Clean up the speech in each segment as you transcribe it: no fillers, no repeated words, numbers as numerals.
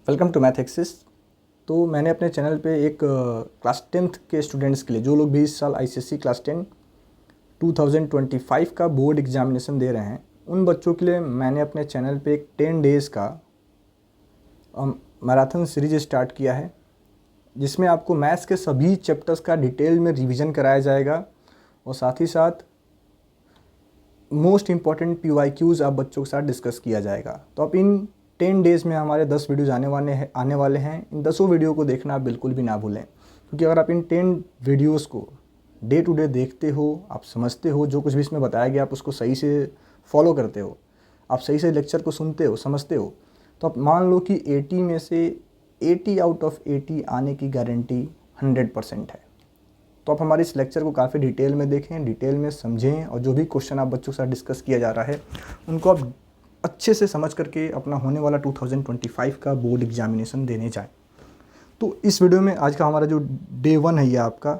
Welcome to math axis. तो मैंने अपने चैनल पे एक क्लास 10th के स्टूडेंट्स के लिए, जो लोग भी इस साल आईसीएसई क्लास 10 2025 का बोर्ड एग्जामिनेशन दे रहे हैं, उन बच्चों के लिए मैंने अपने चैनल पे एक 10 डेज़ का मैराथन सीरीज स्टार्ट किया है, जिसमें आपको मैथ्स के सभी चैप्टर्स का डिटेल में रिवीजन कराया जाएगा और साथ ही साथ मोस्ट इम्पॉर्टेंट PYQs आप बच्चों के साथ डिस्कस किया जाएगा। तो आप इन 10 डेज़ में हमारे 10 वीडियोज़ आने वाले हैं। इन 10 वीडियो को देखना आप बिल्कुल भी ना भूलें, क्योंकि अगर आप इन 10 वीडियोज़ को डे टू डे देखते हो, आप समझते हो, जो कुछ भी इसमें बताया गया आप उसको सही से फॉलो करते हो, आप सही से लेक्चर को सुनते हो, समझते हो, तो आप मान लो कि 80 में से 80 आउट ऑफ 80 आने की गारंटी 100% है। तो आप हमारे इस लेक्चर को काफ़ी डिटेल में देखें, डिटेल में समझें और जो भी क्वेश्चन आप बच्चों के साथ डिस्कस किया जा रहा है उनको आप अच्छे से समझ करके अपना होने वाला 2025 का बोर्ड एग्जामिनेशन देने जाएं। तो इस वीडियो में आज का हमारा जो डे 1 है, ये आपका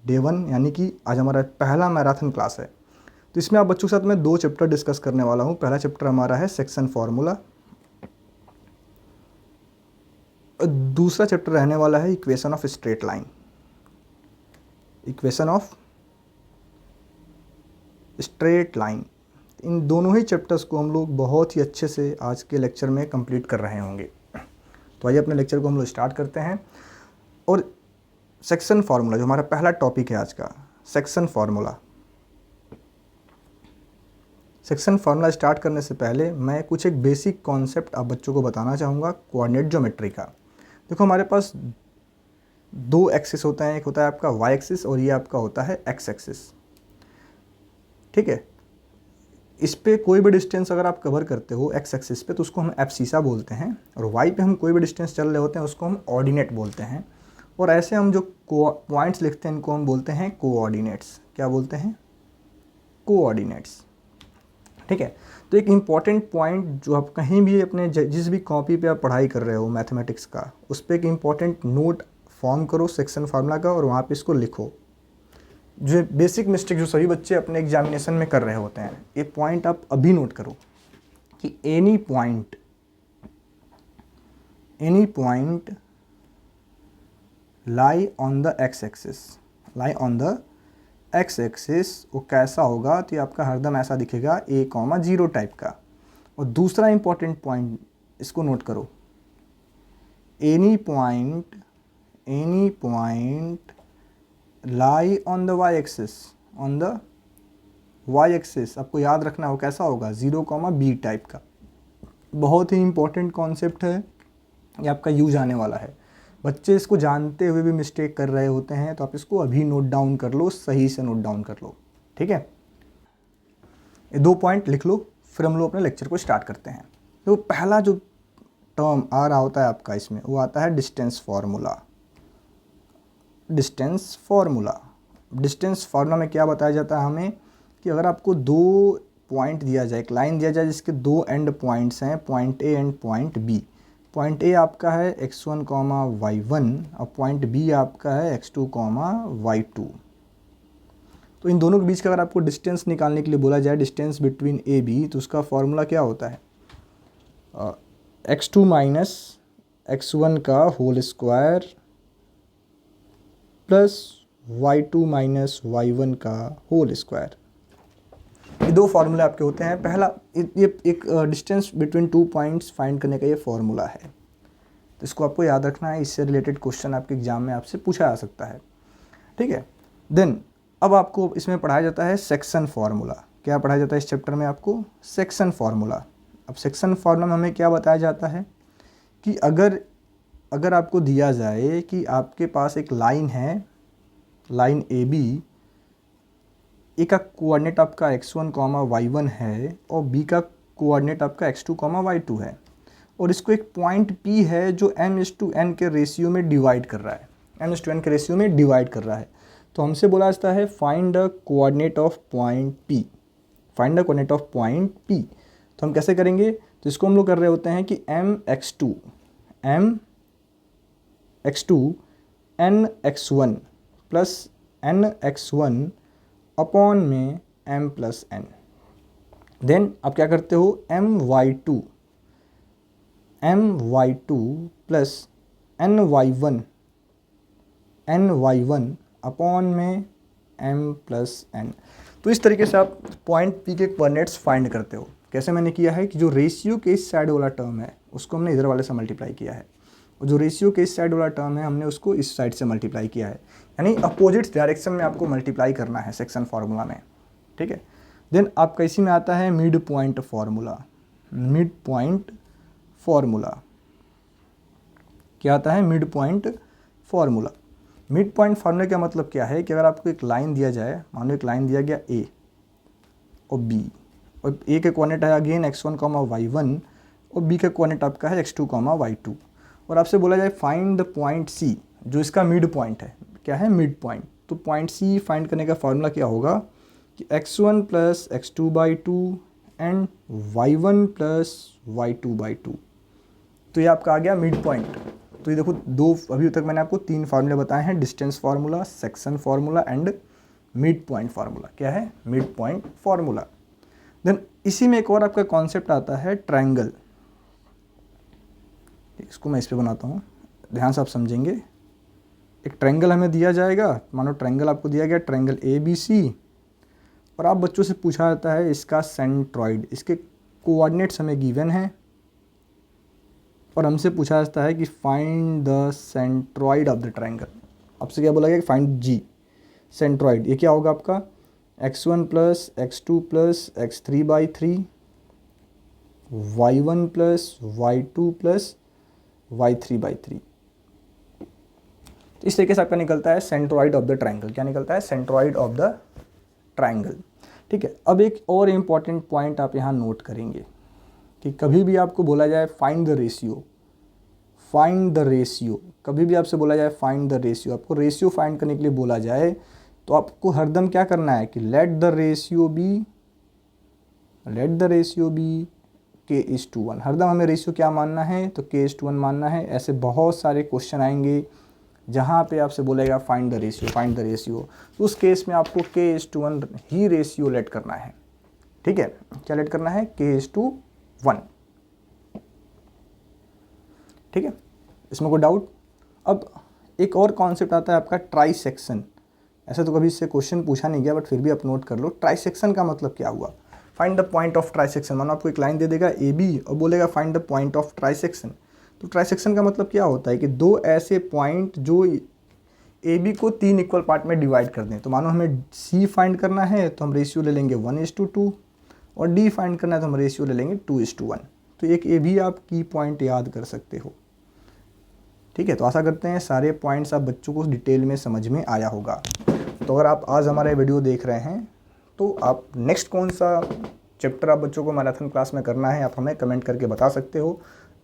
डे 1 यानी कि आज हमारा पहला मैराथन क्लास है। तो इसमें आप बच्चों के साथ मैं 2 चैप्टर डिस्कस करने वाला हूँ। पहला चैप्टर हमारा है सेक्शन फार्मूला, दूसरा चैप्टर रहने वाला है equation of straight line. Equation of straight line, इन दोनों ही चैप्टर्स को हम लोग बहुत ही अच्छे से आज के लेक्चर में कंप्लीट कर रहे होंगे। तो आइए अपने लेक्चर को हम लोग स्टार्ट करते हैं। और सेक्शन फार्मूला जो हमारा पहला टॉपिक है आज का, section formula. Section formula start करने से पहले मैं कुछ एक बेसिक कॉन्सेप्ट आप बच्चों को बताना चाहूँगा कोऑर्डिनेट ज्योमेट्री का। देखो, हमारे पास 2 एक्सिस होता है, एक होता है आपका वाई एक्सिस और ये आपका होता है एक्स एक्सिस। ठीक है, इस पे कोई भी डिस्टेंस अगर आप कवर करते हो एक्स एक्सिस पे तो उसको हम एब्सिसा बोलते हैं, और वाई पे हम कोई भी डिस्टेंस चल रहे होते हैं उसको हम ऑर्डिनेट बोलते हैं। और ऐसे हम जो पॉइंट्स लिखते हैं इनको हम बोलते हैं कोऑर्डिनेट्स। क्या बोलते हैं? कोऑर्डिनेट्स। ठीक है, तो एक इम्पॉर्टेंट पॉइंट जो आप कहीं भी अपने जिस भी कॉपी पे आप पढ़ाई कर रहे हो मैथमेटिक्स का, उस पर एक इम्पॉर्टेंट नोट फॉर्म करो सेक्शन फार्मूला का और वहाँ पे इसको लिखो। जो बेसिक मिस्टेक जो सभी बच्चे अपने एग्जामिनेशन में कर रहे होते हैं, ये पॉइंट आप अभी नोट करो कि any point lie on the x axis, lie on the x axis, वो कैसा होगा? तो ये आपका हरदम ऐसा दिखेगा A,0 टाइप का। और दूसरा इंपॉर्टेंट पॉइंट इसको नोट करो, any point lie on the Y axis, on the Y axis आपको याद रखना हो कैसा होगा? 0,B टाइप का। बहुत ही इंपॉर्टेंट कॉन्सेप्ट है, ये आपका यूज आने वाला है। बच्चे इसको जानते हुए भी मिस्टेक कर रहे होते हैं, तो आप इसको अभी नोट डाउन कर लो, सही से नोट डाउन कर लो। ठीक है, ये 2 पॉइंट लिख लो, फिर हम लोग अपने लेक्चर को स्टार्ट करते हैं। तो पहला जो टर्म आ रहा होता है आपका इसमें, वो आता है डिस्टेंस फार्मूला। डिस्टेंस फार्मूला में क्या बताया जाता है हमें कि अगर आपको 2 पॉइंट दिया जाए, एक लाइन दिया जाए जिसके 2 एंड पॉइंट्स हैं, point A and point B. Point A आपका है x1, y1 और पॉइंट बी आपका है x2, y2। तो इन दोनों के बीच का अगर आपको डिस्टेंस निकालने के लिए बोला जाए, डिस्टेंस बिटवीन ए बी, तो उसका फॉर्मूला क्या होता है? x2 माइनस x1 का whole square plus y2 minus y1 का होल स्क्वायर। ये 2 फार्मूले आपके होते हैं। पहला ये एक डिस्टेंस बिटवीन 2 पॉइंट्स फाइंड करने का ये फार्मूला है, तो इसको आपको याद रखना है। इससे रिलेटेड क्वेश्चन आपके एग्जाम में आपसे पूछा जा सकता है। ठीक है, देन अब आपको इसमें पढ़ाया जाता है सेक्शन फार्मूला। क्या पढ़ाया जाता है इस चैप्टर में? आपको सेक्शन फार्मूला। अब सेक्शन फार्मूला में हमें क्या बताया जाता है कि अगर आपको दिया जाए कि आपके पास एक लाइन है, लाइन AB, ए का कोऑर्डिनेट आपका x1, y1 है और बी का कोऑर्डिनेट आपका x2, y2 है, और इसको एक पॉइंट P है जो m/n के रेशियो में डिवाइड कर रहा है, m/n के रेशियो में डिवाइड कर रहा है। तो हमसे बोला जाता है find the coordinate of point P, find the coordinate of point P। तो हम कैसे करेंगे? तो इसको हम लोग कर रहे होते हैं कि mx2 nx1 plus nx1 upon में m प्लस n। देन आप क्या करते हो? my2 my2 plus ny1 upon में m प्लस n। तो इस तरीके से आप पॉइंट P के कोऑर्डिनेट्स फाइंड करते हो। कैसे मैंने किया है कि जो रेशियो के इस साइड वाला टर्म है उसको हमने इधर वाले से मल्टीप्लाई किया है, और जो रेशियो के इस साइड वाला टर्म है हमने उसको इस साइड से मल्टीप्लाई किया है, यानी अपोजिट डायरेक्शन में आपको मल्टीप्लाई करना है सेक्शन फार्मूला में। ठीक है, देन आपका इसी में आता है mid point formula. Mid point formula क्या आता है? Mid point formula. Mid point formula का मतलब क्या है कि अगर आपको एक लाइन दिया जाए, मान लो एक लाइन दिया गया ए और बी, और ए के कोऑर्डिनेट है अगेन x1, y1, और बी का कोऑर्डिनेट आपका है x2, y2, और आपसे बोला जाए फाइंड द पॉइंट सी, जो इसका मिड पॉइंट है। क्या है? Mid point. तो पॉइंट सी फाइंड करने का फार्मूला क्या होगा कि x1 plus x2/2 and y1 plus y2/2। तो ये आपका आ गया मिड पॉइंट। तो ये देखो, दो अभी तक मैंने आपको 3 फार्मूले बताए हैं, distance formula, section formula and mid point formula. क्या है? Mid point formula. देन इसी में एक और आपका कॉन्सेप्ट आता है ट्रायंगल। इसको मैं इस पे बनाता हूँ, ध्यान से आप समझेंगे। एक ट्रायंगल हमें दिया जाएगा, मानो ट्रायंगल आपको दिया गया, ट्रायंगल ABC, और आप बच्चों से पूछा जाता है इसका सेंट्रॉइड, इसके कोऑर्डिनेट्स हमें गिवन हैं, और हमसे पूछा जाता है कि find the centroid of the triangle. आपसे क्या बोला गया कि फाइंड G, सेंट्रॉइड। ये क्या होगा आपका? x1 plus x2 plus x3/3, y1 plus y2 plus y3/3। इस तरीके से आपका निकलता है सेंट्रॉइड ऑफ द ट्रायंगल। क्या निकलता है? Centroid of the triangle. ठीक है, अब एक और इम्पॉर्टेंट पॉइंट आप यहाँ नोट करेंगे कि कभी भी आपको बोला जाए find the ratio, find the ratio, कभी भी आपसे बोला जाए फाइंड द रेशियो, आपको रेशियो फाइंड करने के लिए बोला जाए, तो आपको हरदम क्या करना है कि let the ratio be k:1। हरदम हमें रेशियो क्या मानना है? तो k:1 मानना है। ऐसे बहुत सारे क्वेश्चन आएंगे जहाँ पे आपसे बोलेगा find the ratio, find the ratio, तो उस केस में आपको k:1 ही रेशियो लेट करना है। ठीक है, क्या लेट करना है? k:1। ठीक है, इसमें कोई डाउट? अब एक और कॉन्सेप्ट आता है आपका ट्राइसेक्शन। ऐसे तो कभी इससे क्वेश्चन पूछा नहीं गया, बट फिर भी आप नोट कर लो। ट्राइसेक्शन का मतलब क्या हुआ? Find the point of trisection. मानो आपको एक लाइन दे देगा AB और बोलेगा find the point of trisection. तो ट्राइसेक्शन का मतलब क्या होता है कि दो ऐसे पॉइंट जो AB को 3 इक्वल पार्ट में डिवाइड कर दें। तो मानो हमें C फाइंड करना है तो हम रेशियो ले लेंगे 1:2, और D फाइंड करना है तो हम रेशियो ले लेंगे 2:1। तो एक ये भी आप की पॉइंट याद कर सकते हो। ठीक है, तो आशा करते हैं सारे पॉइंट्स आप बच्चों को डिटेल में समझ में आया होगा। तो अगर आप आज हमारा वीडियो देख रहे हैं तो आप नेक्स्ट कौन सा चैप्टर आप बच्चों को मैराथन क्लास में करना है, आप हमें कमेंट करके बता सकते हो।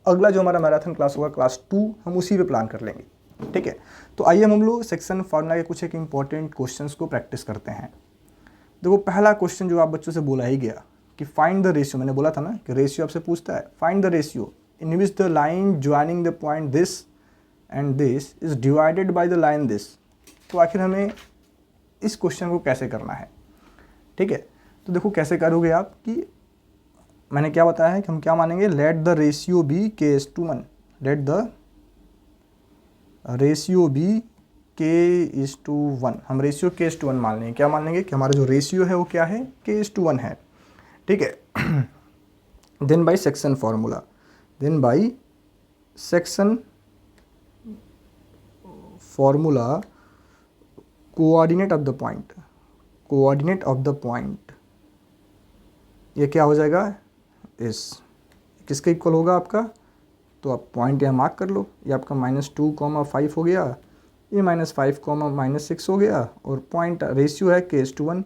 अगला जो हमारा मैराथन क्लास होगा क्लास 2, हम उसी पे प्लान कर लेंगे। ठीक है, तो आइए हम लोग सेक्शन फार्मूला के कुछ एक इंपॉर्टेंट क्वेश्चंस को प्रैक्टिस करते हैं। देखो, पहला क्वेश्चन जो आप बच्चों से बोला ही गया कि फाइंड द रेशियो। मैंने बोला था ना कि रेशियो आपसे पूछता है, find the ratio in which the line joining the point this and this is divided by the line this. तो आखिर हमें इस क्वेश्चन को कैसे करना है? ठीक है, तो देखो कैसे करोगे आप कि मैंने क्या बताया है कि हम क्या मानेंगे, let the ratio be k:1। Let the ratio be k:1। हम रेशियो k:1 मान लेंगे। क्या मान लेंगे कि हमारा जो रेशियो है वो क्या है? k:1 है। ठीक है, then by section formula, then by section formula coordinate of the point, coordinate of the point, ये क्या हो जाएगा? इस किसके इक्वल होगा आपका? तो आप पॉइंट यहाँ मार्क कर लो। ये आपका -2, 5 हो गया, ये -5, -6 हो गया, और पॉइंट रेशियो है k:1।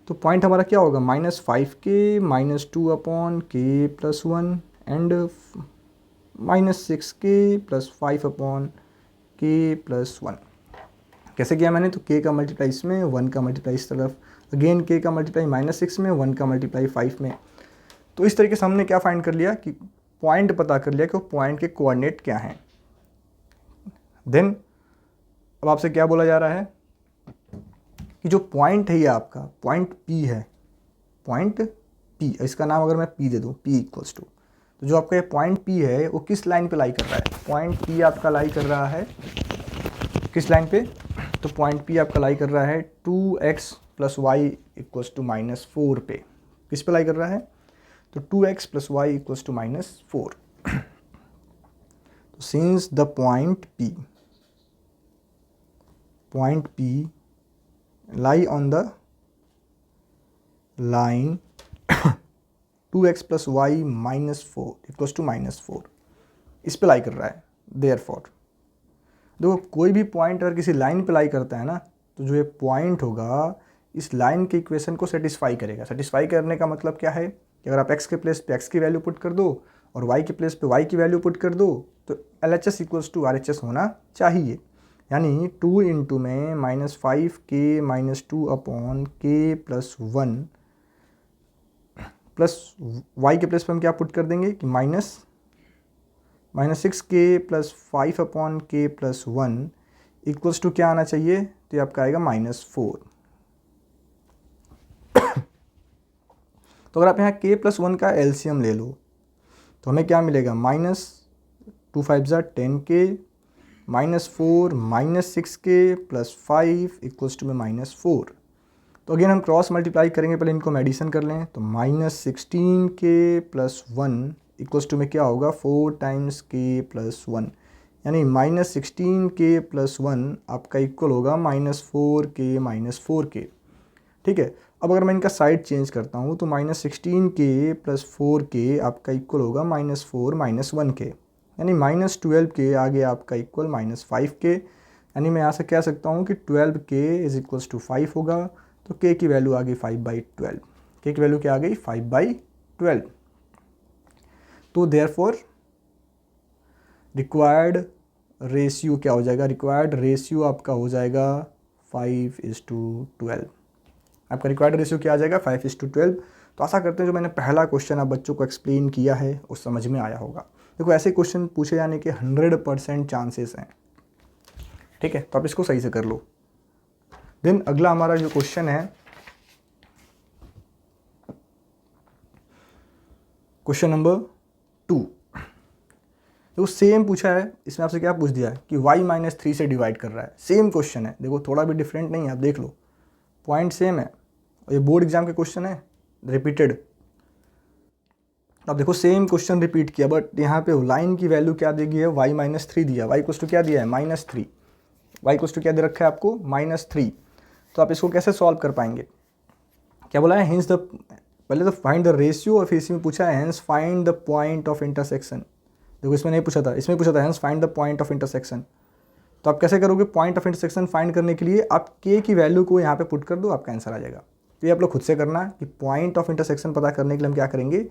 तो पॉइंट हमारा क्या होगा? -5k -2/k+1 and -6k + 5/k+1। कैसे किया मैंने? तो k का मल्टीप्लाई इसमें, 1 का मल्टीप्लाई इस तरफ, अगेन k का मल्टीप्लाई -6 में, 1 का मल्टीप्लाई 5 में। तो इस तरीके से हमने क्या फाइंड कर लिया कि पॉइंट पता कर लिया कि वो पॉइंट के कोऑर्डिनेट क्या हैं। देन अब आपसे क्या बोला जा रहा है कि जो पॉइंट है ये आपका पॉइंट P है, पॉइंट P, इसका नाम अगर मैं P दे दूँ, P = तो जो आपका ये पॉइंट P है वो किस लाइन पे लाई कर रहा है? पॉइंट P आपका लाई कर रहा है किस लाइन पे? तो पॉइंट P आपका लाई कर रहा है 2x plus Y equals to -4 पे। किस पे लाई कर रहा है? तो 2x plus Y equals to -4। तो since the point P lie on the line 2x plus Y -4 equals to -4, इस पे लाई कर रहा है। देयरफॉर देखो कोई भी पॉइंट अगर किसी लाइन पे लाई करता है ना, तो जो ये पॉइंट होगा इस लाइन के इक्वेशन को सेटिस्फाई करेगा। सेटिस्फाई करने का मतलब क्या है कि अगर आप x के प्लेस पे x की वैल्यू पुट कर दो और y के प्लेस पे y की वैल्यू पुट कर दो तो LHS इक्वल्स टू RHS होना चाहिए। यानी 2 इंटू में -5k -2 upon k plus 1 plus y के प्लेस पे हम क्या पुट कर देंगे कि -6k plus 5 upon k plus 1 equals to क्या आना चाहिए? तो ये आपका आएगा -4। तो अगर आप यहाँ k प्लस 1 का एलसीएम ले लो तो हमें क्या मिलेगा? -2 5 10k -4 -6k plus 5 equals to में -4। तो अगेन हम क्रॉस मल्टीप्लाई करेंगे, पहले इनको हम एडिशन कर लें। तो -16k प्लस 1 इक्वल्स टू में क्या होगा? 4 टाइम्स k प्लस 1, यानी -16k प्लस 1 आपका इक्वल होगा -4k -4k। ठीक है, अब अगर मैं इनका साइड चेंज करता हूँ तो -16k प्लस 4k आपका इक्वल होगा -4 -1k, यानी -12k आ गया आपका इक्वल -5k। यानी मैं यहाँ से कह सकता हूँ कि 12k इज इक्वल्स टू 5 होगा। तो k की वैल्यू आ गई 5/12। k की वैल्यू क्या आ गई? 5/12। तो देयरफॉर रिक्वायर्ड रेशियो क्या हो जाएगा? रिक्वायर्ड रेशियो आपका हो जाएगा 5:12। आपका रिक्वायर्ड रेशियो क्या आ जाएगा? 5:12। तो आशा करते हैं जो मैंने पहला क्वेश्चन आप बच्चों को एक्सप्लेन किया है वो समझ में आया होगा। देखो ऐसे क्वेश्चन पूछे जाने के 100% चांसेस हैं। ठीक है, तो आप इसको सही से कर लो। देन अगला हमारा जो क्वेश्चन है, क्वेश्चन नंबर 2। देखो सेम पूछा है, इसमें आपसे क्या पूछ दिया है कि y -3 से डिवाइड कर रहा है। सेम क्वेश्चन है, देखो थोड़ा भी डिफरेंट नहीं है, आप देख लो पॉइंट सेम है। ये बोर्ड एग्जाम के क्वेश्चन है, रिपीटेड। अब देखो सेम क्वेश्चन रिपीट किया, बट यहाँ पे लाइन की वैल्यू क्या दी गई है? y -3 दिया। y इक्वल्स टू क्या दिया है? -3। y इक्वल्स टू क्या दे रखा है आपको? -3। तो आप इसको कैसे सॉल्व कर पाएंगे? क्या बोला है? हेंस द, पहले तो फाइंड द रेशियो, और फिर इसमें पूछा है hence find the point of intersection. देखो इसमें नहीं पूछा था, इसमें पूछा था hence find the point of intersection. तो आप कैसे करोगे? पॉइंट ऑफ इंटरसेक्शन फाइंड करने के लिए आप k की वैल्यू को यहाँ पे पुट कर दो, आपका आंसर आ जाएगा। तो ये आप लोग खुद से करना कि पॉइंट ऑफ इंटरसेक्शन पता करने के लिए हम क्या करेंगे?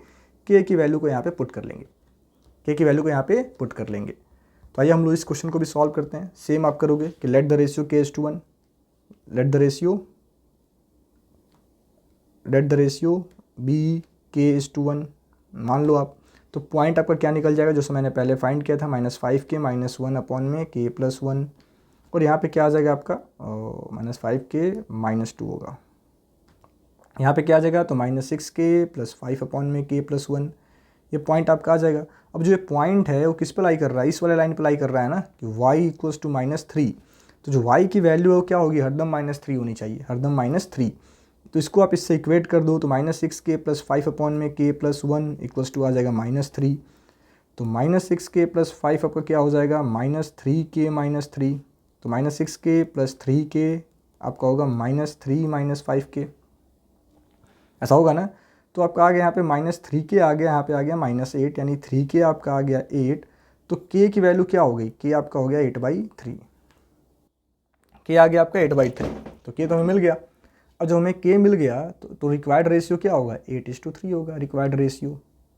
k की वैल्यू को यहाँ पे पुट कर लेंगे, k की वैल्यू को यहाँ पे पुट कर लेंगे। तो आइए हम लोग इस क्वेश्चन को भी सॉल्व करते हैं। सेम आप करोगे कि let the ratio k:1, let the ratio be k:1 मान लो आप। तो पॉइंट आपका क्या निकल जाएगा? जो मैंने पहले फाइंड किया था, -5k -1 अपॉन में k प्लस 1, और यहाँ पे क्या आ जाएगा आपका? -5k -2 होगा। यहाँ पे क्या आ जाएगा? तो -6k प्लस 5 अपॉन में k प्लस 1, ये पॉइंट आपका आ जाएगा। अब जो ये पॉइंट है वो किस पे लाई कर रहा है? इस वाले लाइन पे लाई कर रहा है ना, कि y इक्वल्स टू -3। तो जो y की वैल्यू है वो क्या होगी? हरदम -3 होनी चाहिए, हरदम -3। तो इसको आप इससे इक्वेट कर दो, तो -6k प्लस 5 अपॉन में k प्लस 1 इक्वल्स टू आ जाएगा -3। तो -6k प्लस 5 आपका क्या हो जाएगा? -3k -3। तो -6k प्लस 3k आपका होगा -3 -5k, ऐसा होगा ना। तो आपका आ गया यहाँ पे -3k आ गया, यहाँ पे आ गया -8, यानी 3k आपका आ गया 8। तो k की वैल्यू क्या हो गई? k आपका हो गया 8/3। k आ गया आपका 8/3। तो k तो हमें मिल गया। अब जब हमें k मिल गया तो रिक्वायर्ड रेशियो क्या होगा? 8:3 होगा रिक्वायर्ड रेशियो।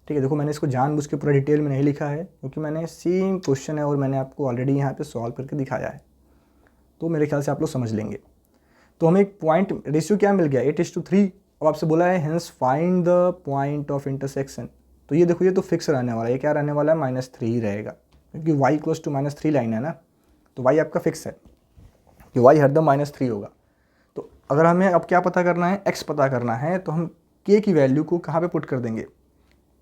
ठीक है, देखो मैंने इसको जानबूझ के पूरा डिटेल में नहीं लिखा है, क्योंकि मैंने सेम क्वेश्चन है और मैंने आपको ऑलरेडी यहाँ पे सॉल्व करके दिखाया है, तो मेरे ख्याल से आप लोग समझ लेंगे। तो हमें एक पॉइंट रेशियो क्या मिल गया? 8:3। अब आपसे बोला है hence find the point of intersection. तो ये देखो ये तो फिक्स रहने वाला है, ये क्या रहने वाला है? -3 रहेगा, क्योंकि y इक्वल्स टू -3 लाइन है ना, तो y आपका फिक्स है कि y हरदम -3 होगा। तो अगर हमें अब क्या पता करना है? x पता करना है, तो हम k की वैल्यू को कहाँ पे पुट कर देंगे?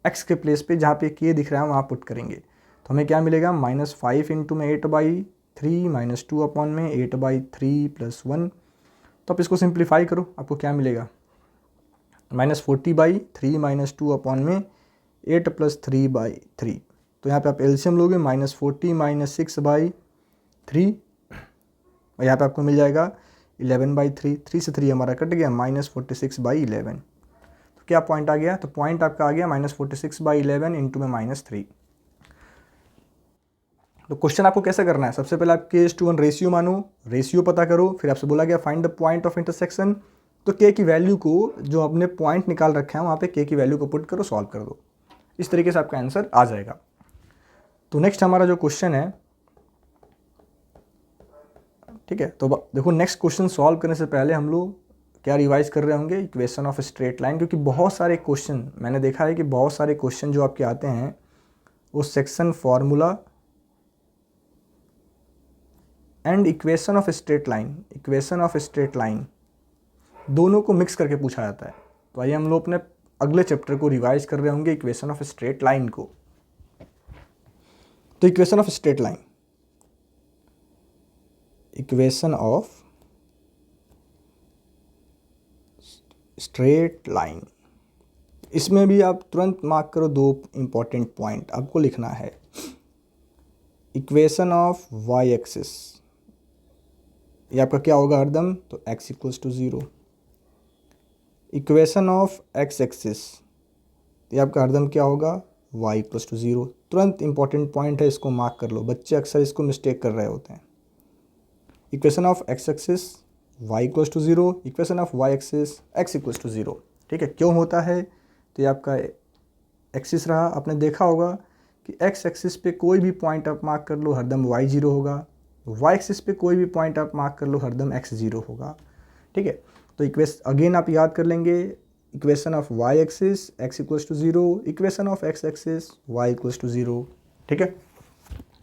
एक्स के प्लेस पे जहाँ पे के दिख रहा है वहाँ पुट करेंगे तो हमें क्या मिलेगा, -5 इंटू में 8/3 -2 अपॉन में 8/3 + 1। तो आप इसको सिंप्लीफाई करो, आपको क्या मिलेगा, -40/3 -2 अपॉन में 8 + 3/3। तो यहाँ पे आप एलसीएम लोगे, -40 - 6/3 और यहाँ पे आपको मिल जाएगा 11/3। 3 से 3 हमारा कट गया, -46/11। तो क्या पॉइंट आ गया, तो पॉइंट आपका आ गया -46/11 इंटू में -3। तो क्वेश्चन आपको कैसे करना है, सबसे पहले आप k/1 रेशियो मानो, रेशियो पता करो, फिर आपसे बोला गया find the point of intersection. तो k की वैल्यू को, जो आपने पॉइंट निकाल रखा है वहाँ पे k की वैल्यू को पुट करो, सॉल्व कर दो, इस तरीके से आपका आंसर आ जाएगा। तो नेक्स्ट हमारा जो क्वेश्चन है, ठीक है, तो देखो नेक्स्ट क्वेश्चन सॉल्व करने से पहले हम लोग क्या रिवाइज कर रहे होंगे, इक्वेशन ऑफ स्ट्रेट लाइन, क्योंकि बहुत सारे क्वेश्चन मैंने देखा है कि बहुत सारे क्वेश्चन जो आपके आते हैं वो section formula and equation of straight line दोनों को मिक्स करके पूछा जाता है। तो आइए हम लोग अपने अगले चैप्टर को रिवाइज कर रहे होंगे, इक्वेशन ऑफ स्ट्रेट लाइन को। तो इक्वेशन ऑफ स्ट्रेट लाइन, इसमें भी आप तुरंत मार्क करो, 2 इंपॉर्टेंट पॉइंट आपको लिखना है। इक्वेशन ऑफ वाई एक्सिस, ये आपका क्या होगा हरदम, तो x = 0। Equation of x axis, ये आपका हरदम क्या होगा, y = 0। तुरंत इंपॉर्टेंट पॉइंट है, इसको मार्क कर लो, बच्चे अक्सर इसको मिस्टेक कर रहे होते हैं। Equation of x axis y = 0, equation of y axis x = 0। ठीक है, क्यों होता है, तो ये आपका एक्सिस रहा, आपने देखा होगा कि एक्स एक्सिस पे कोई भी पॉइंट आप मार्क कर लो हरदम y 0 होगा, वाई एक्सिस पे कोई भी पॉइंट आप मार्क कर लो हरदम x 0 होगा। ठीक है, तो अगेन आप याद कर लेंगे, equation of y axis x = 0, equation of x axis y = 0। ठीक है,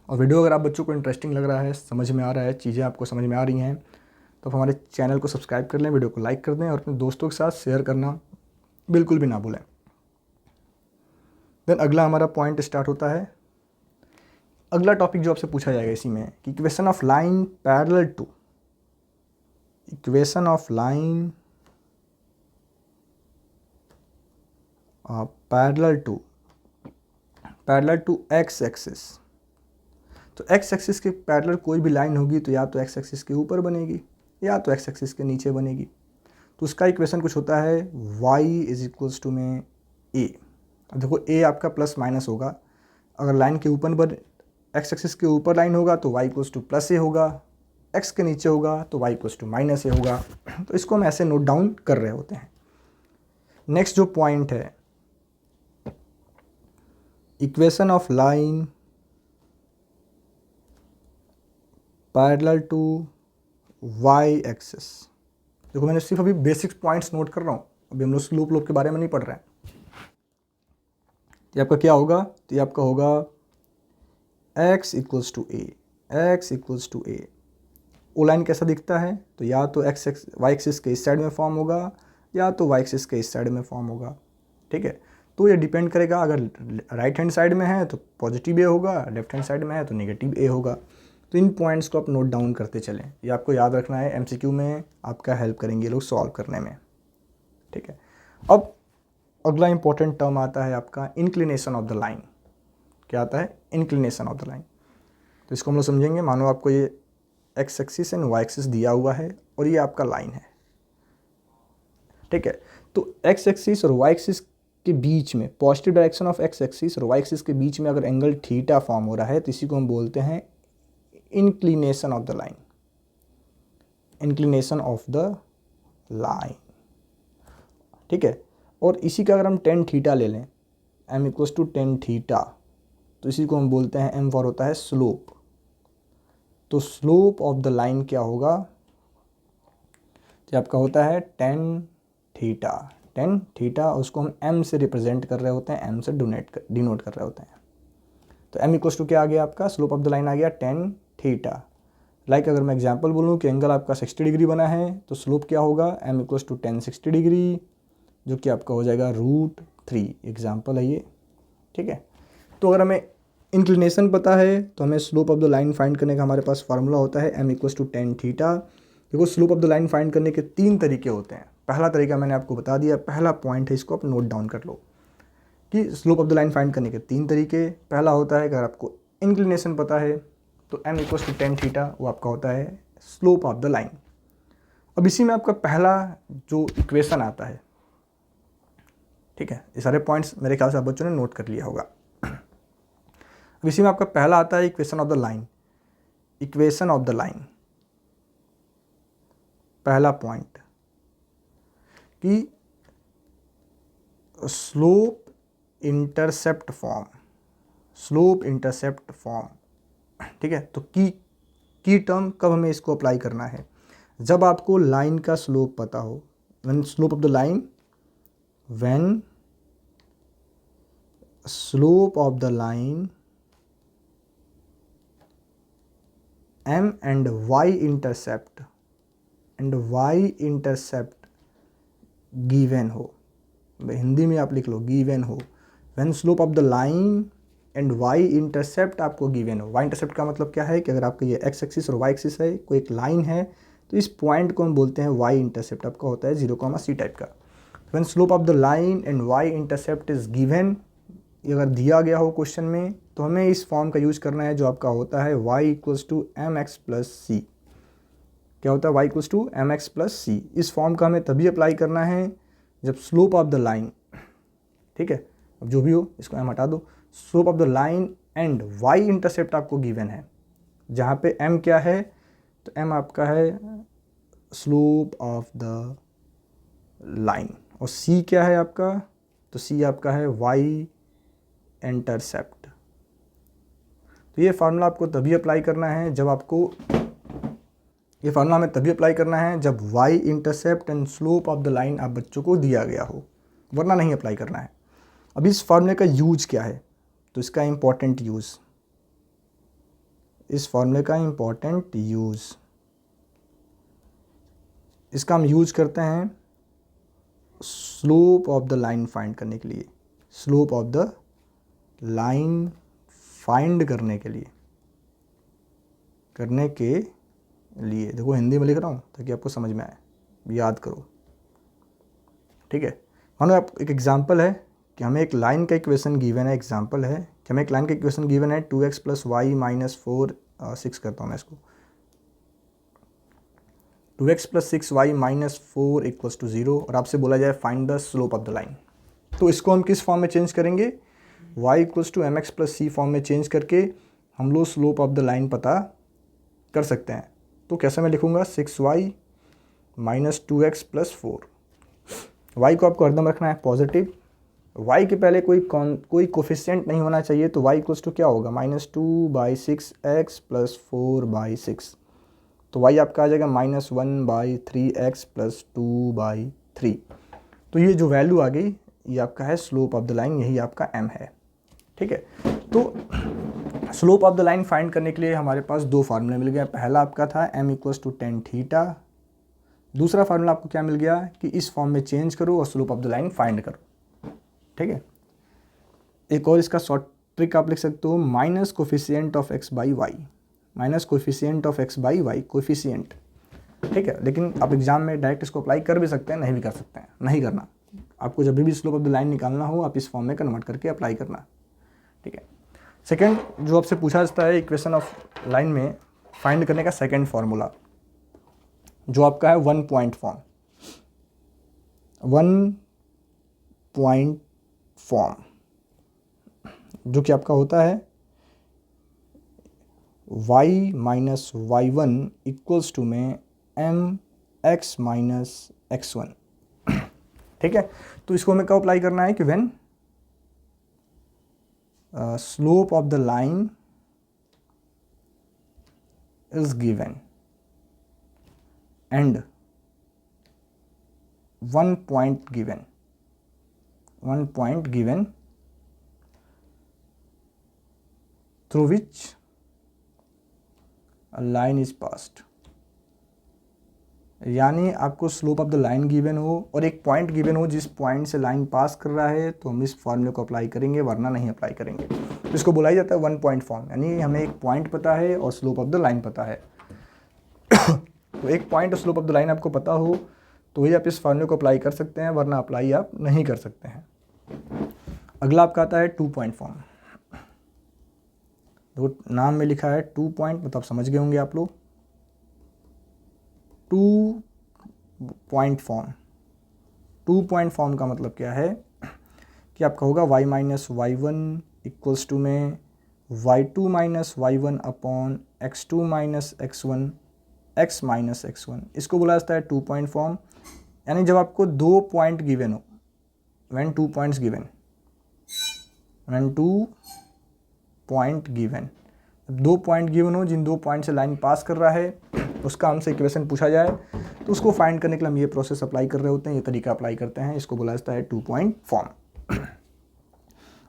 और वीडियो अगर आप बच्चों को इंटरेस्टिंग लग रहा है, समझ में आ रहा है, चीज़ें आपको समझ में आ रही हैं, तो आप हमारे चैनल को सब्सक्राइब कर लें, वीडियो को लाइक कर दें और अपने दोस्तों के साथ शेयर करना बिल्कुल भी ना भूलें। देन अगला हमारा पॉइंट स्टार्ट होता है, अगला टॉपिक जो आपसे पूछा जाएगा इसी में कि equation of line parallel to X axis. तो एक्स एक्सिस के पैरेलल कोई भी लाइन होगी तो या तो एक्स एक्सिस के ऊपर बनेगी या तो एक्स एक्सिस के नीचे बनेगी। तो उसका इक्वेशन कुछ होता है y = में a। अब देखो a आपका प्लस माइनस होगा, अगर लाइन के ऊपर एक्स एक्सिस के ऊपर लाइन होगा तो y = +a होगा, x के नीचे होगा तो y = -a होगा। तो इसको हम ऐसे नोट डाउन कर रहे होते हैं। नेक्स्ट जो पॉइंट है, equation of line parallel to y axis. देखो मैंने सिर्फ अभी बेसिक्स पॉइंट्स नोट कर रहा हूँ, अभी हम लोग स्लोप लोप के बारे में नहीं पढ़ रहे हैं। ये आपका क्या होगा, तो ये आपका होगा x = a। ओ लाइन कैसा दिखता है, तो या तो y एक्सिस के इस साइड में फॉर्म होगा या तो y एक्सिस के इस साइड में फॉर्म होगा। ठीक है, तो ये डिपेंड करेगा, अगर राइट हैंड साइड में है तो पॉजिटिव a होगा, लेफ्ट हैंड साइड में है तो नेगेटिव a होगा। तो इन पॉइंट्स को आप नोट डाउन करते चलें, ये आपको याद रखना है, MCQ में आपका हेल्प करेंगे ये लोग सॉल्व करने में। ठीक है, अब अगला इंपॉर्टेंट टर्म आता है आपका इंक्लिनेशन ऑफ द लाइन। क्या आता है, इंक्लिनेशन ऑफ द लाइन। तो इसको हम लोग समझेंगे, मानो आपको ये X axis and Y axis दिया हुआ है और ये आपका लाइन है। ठीक है, तो एक्स एक्सिस और वाई एक्सिस के बीच में, positive direction of x axis और वाई एक्सिस के बीच में अगर एंगल थीटा फॉर्म हो रहा है तो इसी को हम बोलते हैं inclination of the line. Inclination of the line. ठीक है, और इसी का अगर हम tan थीटा ले लें, m = tan थीटा, तो इसी को हम बोलते हैं, m फॉर होता है स्लोप। तो स्लोप ऑफ द लाइन क्या होगा, तो आपका होता है tan थीटा, उसको हम m से रिप्रेजेंट कर रहे होते हैं, m से डिनोट कर रहे होते हैं। तो m = क्या आ गया आपका, स्लोप ऑफ द लाइन आ गया tan थीटा। लाइक अगर मैं एग्जांपल बोलूँ कि एंगल आपका 60 डिग्री बना है तो स्लोप क्या होगा, m = tan 60 डिग्री, जो कि आपका हो जाएगा √3। एग्जाम्पल है ये, ठीक है। तो अगर हमें इंक्लिनेशन पता है तो हमें slope of the line find करने का हमारे पास फार्मूला होता है m equals to tan theta. देखो slope of the line find करने के 3 तरीके होते हैं। पहला तरीका मैंने आपको बता दिया, पहला पॉइंट है, इसको आप नोट डाउन कर लो कि slope of the line find करने के 3 तरीके। पहला होता है अगर आपको इंक्लिनेशन पता है तो m equals to tan theta, वो आपका होता है स्लोप ऑफ द लाइन। अब इसी में आपका पहला जो इक्वेशन आता है, ठीक है, ये सारे पॉइंट्स मेरे ख्याल से आप बच्चों ने नोट कर लिया होगा। अब इसी में आपका पहला आता है equation of the line. Equation of the line, पहला पॉइंट कि slope intercept form, slope intercept form, ठीक है। तो की टर्म कब हमें इसको अप्लाई करना है, जब आपको लाइन का स्लोप पता हो। When slope of the line, when slope of the line m and y intercept given हो, हिंदी में आप लिख लो गिवन हो। When slope of the line and y intercept आपको गिवन हो। y इंटरसेप्ट का मतलब क्या है कि अगर आपका ये x एक्सिस और y एक्सिस है, कोई एक लाइन है, तो इस पॉइंट को हम बोलते हैं y इंटरसेप्ट। आपका होता है 0, c टाइप का। When slope of the line and y intercept is given, अगर दिया गया हो क्वेश्चन में, तो हमें इस फॉर्म का यूज़ करना है जो आपका होता है y equals to M x plus c. क्या होता है y equals to M x plus c. इस फॉर्म का हमें तभी अप्लाई करना है जब स्लोप ऑफ द लाइन, ठीक है, अब जो भी हो इसको m हटा दो, slope of the line and y intercept आपको गिवन है, जहाँ पे m क्या है, तो m आपका है स्लोप ऑफ द लाइन, और c क्या है आपका, तो c आपका है y इंटरसेप्ट। तो ये फार्मूला आपको तभी अप्लाई करना है जब आपको, ये फार्मूला हमें तभी अप्लाई करना है जब y intercept and slope of the line आप बच्चों को दिया गया हो, वरना नहीं अप्लाई करना है। अब इस फार्मूले का यूज क्या है, तो इसका इम्पॉर्टेंट यूज़, इस फार्मूले का इम्पॉर्टेंट यूज़, इसका हम यूज करते हैं slope of the line find करने के लिए। Slope of the line find करने के लिए, देखो हिंदी में लिख रहा हूँ ताकि आपको समझ में आए, याद करो, ठीक है। मानो आप एक एग्जांपल है कि हमें एक लाइन का इक्वेशन गिवन है, एग्जांपल है कि हमें एक लाइन का इक्वेशन गिवन है 2x प्लस वाई माइनस 6 करता हूँ मैं इसको, 2x plus 6y minus 4 equals to 0, और आपसे बोला जाए find the slope of the line. तो इसको हम किस फॉर्म में चेंज करेंगे, y equals to M x plus C form में चेंज करके हम लोग स्लोप ऑफ द लाइन पता कर सकते हैं। तो कैसे मैं लिखूँगा, 6y minus 2x plus 4। y को आपको हरदम रखना है पॉजिटिव, y के पहले कोई कोफिशिएंट नहीं होना चाहिए, तो y इक्वल्स टू क्या होगा, -2/6x प्लस 4/6। तो y आपका आ जाएगा -1/3x प्लस 2/3। तो ये जो वैल्यू आ गई ये आपका है स्लोप ऑफ द लाइन, यही आपका m है, ठीक है। तो slope of the line find करने के लिए हमारे पास दो फार्मूले मिल गए। पहला आपका था m equals to tan theta, दूसरा फार्मूला आपको क्या मिल गया कि इस फॉर्म में चेंज करो और slope of the line find करो, ठीक है। एक और इसका शॉर्ट ट्रिक आप लिख सकते हो, minus coefficient of x by Y, minus coefficient of x by Y, coefficient, ठीक है। लेकिन आप एग्जाम में डायरेक्ट इसको अप्लाई कर भी सकते हैं, नहीं भी कर सकते हैं, नहीं करना। आपको जब भी स्लोप ऑफ द लाइन निकालना हो आप इस फॉर्म में कन्वर्ट करके अप्लाई करना, ठीक है। सेकंड जो आपसे पूछा जाता है इक्वेशन ऑफ लाइन में फाइंड करने का सेकंड फार्मूला, जो आपका है 1 पॉइंट फॉर्म, 1 पॉइंट फॉर्म, जो कि आपका होता है y minus y1 equals to में mx माइनस x1, ठीक है। तो इसको हमें कब अप्लाई करना है कि when slope of the line is given and 1 point given, 1 point given through which a line is passed, यानी आपको slope of the line given हो और एक पॉइंट गिवन हो जिस पॉइंट से लाइन पास कर रहा है, तो हम इस फॉर्मूले को अप्लाई करेंगे, वरना नहीं अप्लाई करेंगे। तो इसको बुलाया जाता है वन पॉइंट फॉर्म, यानी हमें एक पॉइंट पता है और स्लोप ऑफ द लाइन पता है। तो एक पॉइंट और स्लोप ऑफ द लाइन आपको पता हो तो ही आप इस फॉर्मूले को अप्लाई कर सकते हैं, वरना अप्लाई आप नहीं कर सकते हैं। अगला आपका आता है टू पॉइंट फॉर्म। तो नाम में लिखा है टू पॉइंट, मतलब समझ गए होंगे आप लोग। Two point form, two point form का मतलब क्या है कि आपका होगा y minus Y one equals to में y2 minus Y one upon x2 minus x1 x minus x1। इसको बोला जाता है टू पॉइंट फॉर्म। यानी जब आपको दो पॉइंट गिवन हो, when two points given, when two point given, दो पॉइंट गिवन हो जिन दो पॉइंट से लाइन पास कर रहा है, उसका हमसे इक्वेशन पूछा जाए तो उसको फाइंड करने के लिए हम ये प्रोसेस अप्लाई कर रहे होते हैं, ये तरीका अप्लाई करते हैं। इसको बोला जाता है टू पॉइंट फॉर्म।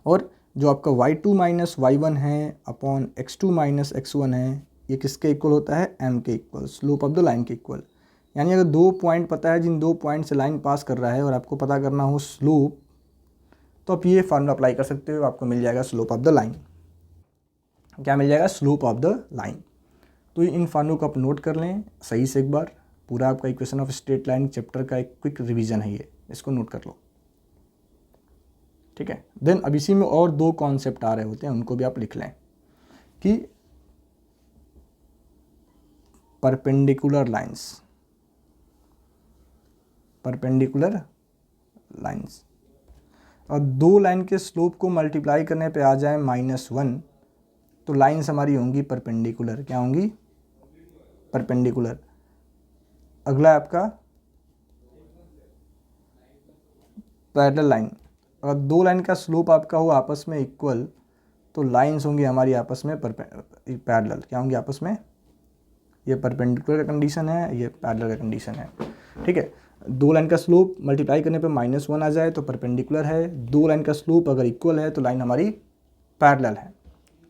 और जो आपका y2 माइनस वाई वन है अपॉन x2 माइनस x1 है, ये किसके इक्वल होता है, m के equal, slope of the line के इक्वल। यानी अगर दो पॉइंट पता है जिन दो पॉइंट से लाइन पास कर रहा है और आपको पता करना हो स्लोप, तो आप ये फॉर्मूला अप्लाई कर सकते हो, आपको मिल जाएगा स्लोप ऑफ द लाइन। क्या मिल जाएगा, स्लोप ऑफ द लाइन। तो इन फार्मूलों को आप नोट कर लें सही से एक बार। पूरा आपका equation of straight line chapter का एक क्विक रिवीजन है ये, इसको नोट कर लो, ठीक है। देन अब इसी में और दो कॉन्सेप्ट आ रहे होते हैं, उनको भी आप लिख लें कि परपेंडिकुलर लाइंस, परपेंडिकुलर लाइंस, और दो लाइन के स्लोप को मल्टीप्लाई करने पे आ जाए -1, तो लाइंस हमारी होंगी परपेंडिकुलर। क्या होंगी, परपेंडिकुलर। अगला आपका पैरेलल लाइन। अगर दो लाइन का स्लोप आपका हो आपस में इक्वल, तो लाइंस होंगी हमारी आपस में पैरेलल। क्या होंगी आपस में, ये परपेंडिकुलर का कंडीशन है, ये पैरेलल का कंडीशन है, ठीक है। दो लाइन का स्लोप मल्टीप्लाई करने पे -1 आ जाए तो परपेंडिकुलर है, दो लाइन का स्लोप अगर इक्वल है तो लाइन हमारी पैरेलल है,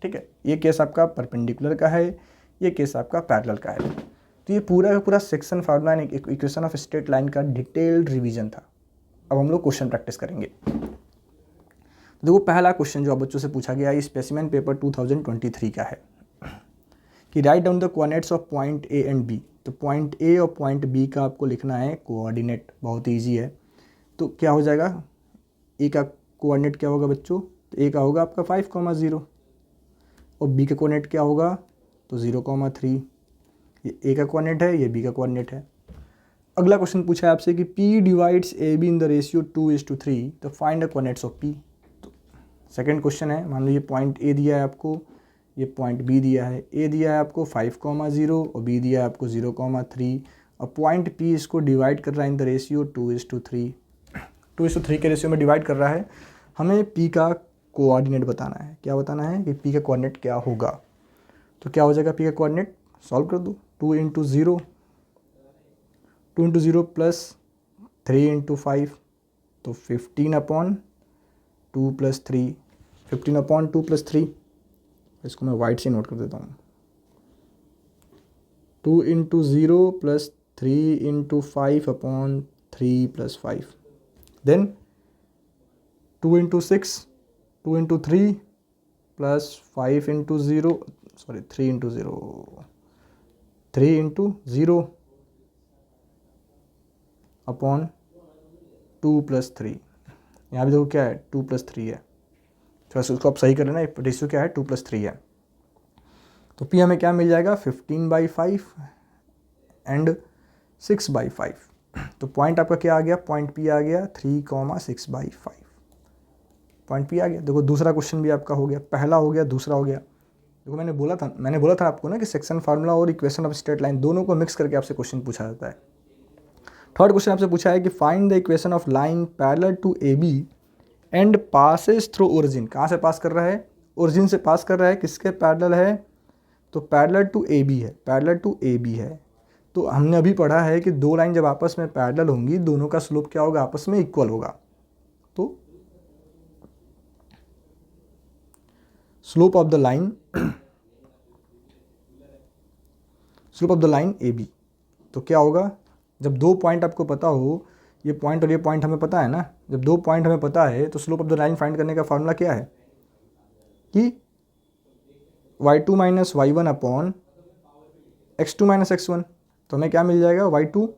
ठीक है। ये केस आपका परपेंडिकुलर का है, ये केस आपका पैरेलल का है। तो ये पूरा का पूरा section formula equation of straight line का डिटेल्ड रिवीजन था। अब हम लोग क्वेश्चन प्रैक्टिस करेंगे। देखो पहला क्वेश्चन जो आप बच्चों से पूछा गया है, स्पेसिमेन पेपर 2023 का है कि write down the coordinates of point A and B. तो पॉइंट ए और पॉइंट बी का आपको लिखना है कोऑर्डिनेट, बहुत ईजी है। तो क्या हो जाएगा, ए का कोऑर्डिनेट क्या होगा बच्चों, तो ए का होगा आपका 5,0 और बी का कोऑर्डिनेट क्या होगा, तो 0,3। ये ए का कोऑर्डिनेट है, ये बी का कोऑर्डिनेट है। अगला क्वेश्चन पूछा है आपसे कि P divides A B in the ratio 2:3, तो find the coordinates of P। तो सेकंड क्वेश्चन है, मान लो ये पॉइंट ए दिया है आपको, ये पॉइंट बी दिया है। ए दिया है आपको 5,0 और बी दिया है आपको 0,3, और पॉइंट P इसको डिवाइड कर रहा है इन द रेशियो 2:3, 2:3 के रेशियो में डिवाइड कर रहा है। हमें P का कोऑर्डिनेट बताना है। क्या बताना है कि P का कोऑर्डिनेट क्या होगा। तो क्या हो जाएगा P का कोऑर्डिनेट, सॉल्व कर दो। 2 × 0, 2 × 0 प्लस 3 × 5, तो 15/2 + 3, 15/2 + 3। इसको मैं वाइट से नोट कर देता हूँ। 2 × 0 प्लस 3 × 5/3 + 5, देन 2 × 6, 2 × 3 प्लस 5 × 0, सॉरी 3 × 0, 3 × 0 अपॉन 2 + 3। यहाँ भी देखो क्या है, 2 + 3 है, तो उसको आप सही कर लेना, रेशियो क्या है 2 + 3 है। तो P हमें क्या मिल जाएगा, 15/5 एंड 6/5। तो पॉइंट आपका क्या आ गया, पॉइंट P आ गया 3,6/5, पॉइंट P आ गया। देखो दूसरा क्वेश्चन भी आपका हो गया, पहला हो गया, दूसरा हो गया। देखो मैंने बोला था आपको ना कि सेक्शन फार्मूला और इक्वेशन ऑफ स्ट्रेट लाइन दोनों को मिक्स करके आपसे क्वेश्चन पूछा जाता है। थर्ड क्वेश्चन आपसे पूछा है कि find the equation of line parallel to A B and passes through origin. कहाँ से पास कर रहा है, ओरिजिन से पास कर रहा है, किसके पैरेलल है, तो पैरेलल टू ए बी है, पैरेलल टू ए बी है। तो हमने अभी पढ़ा है कि दो लाइन जब आपस में पैरेलल होंगी, दोनों का स्लोप क्या होगा, आपस में इक्वल होगा। तो slope of the line, slope of the line A B, तो क्या होगा, जब दो पॉइंट आपको पता हो, ये पॉइंट और ये पॉइंट हमें पता है ना, जब दो पॉइंट हमें पता है तो slope of the line find करने का फार्मूला क्या है कि y2 minus Y one upon x2 minus x1। तो हमें क्या मिल जाएगा, y2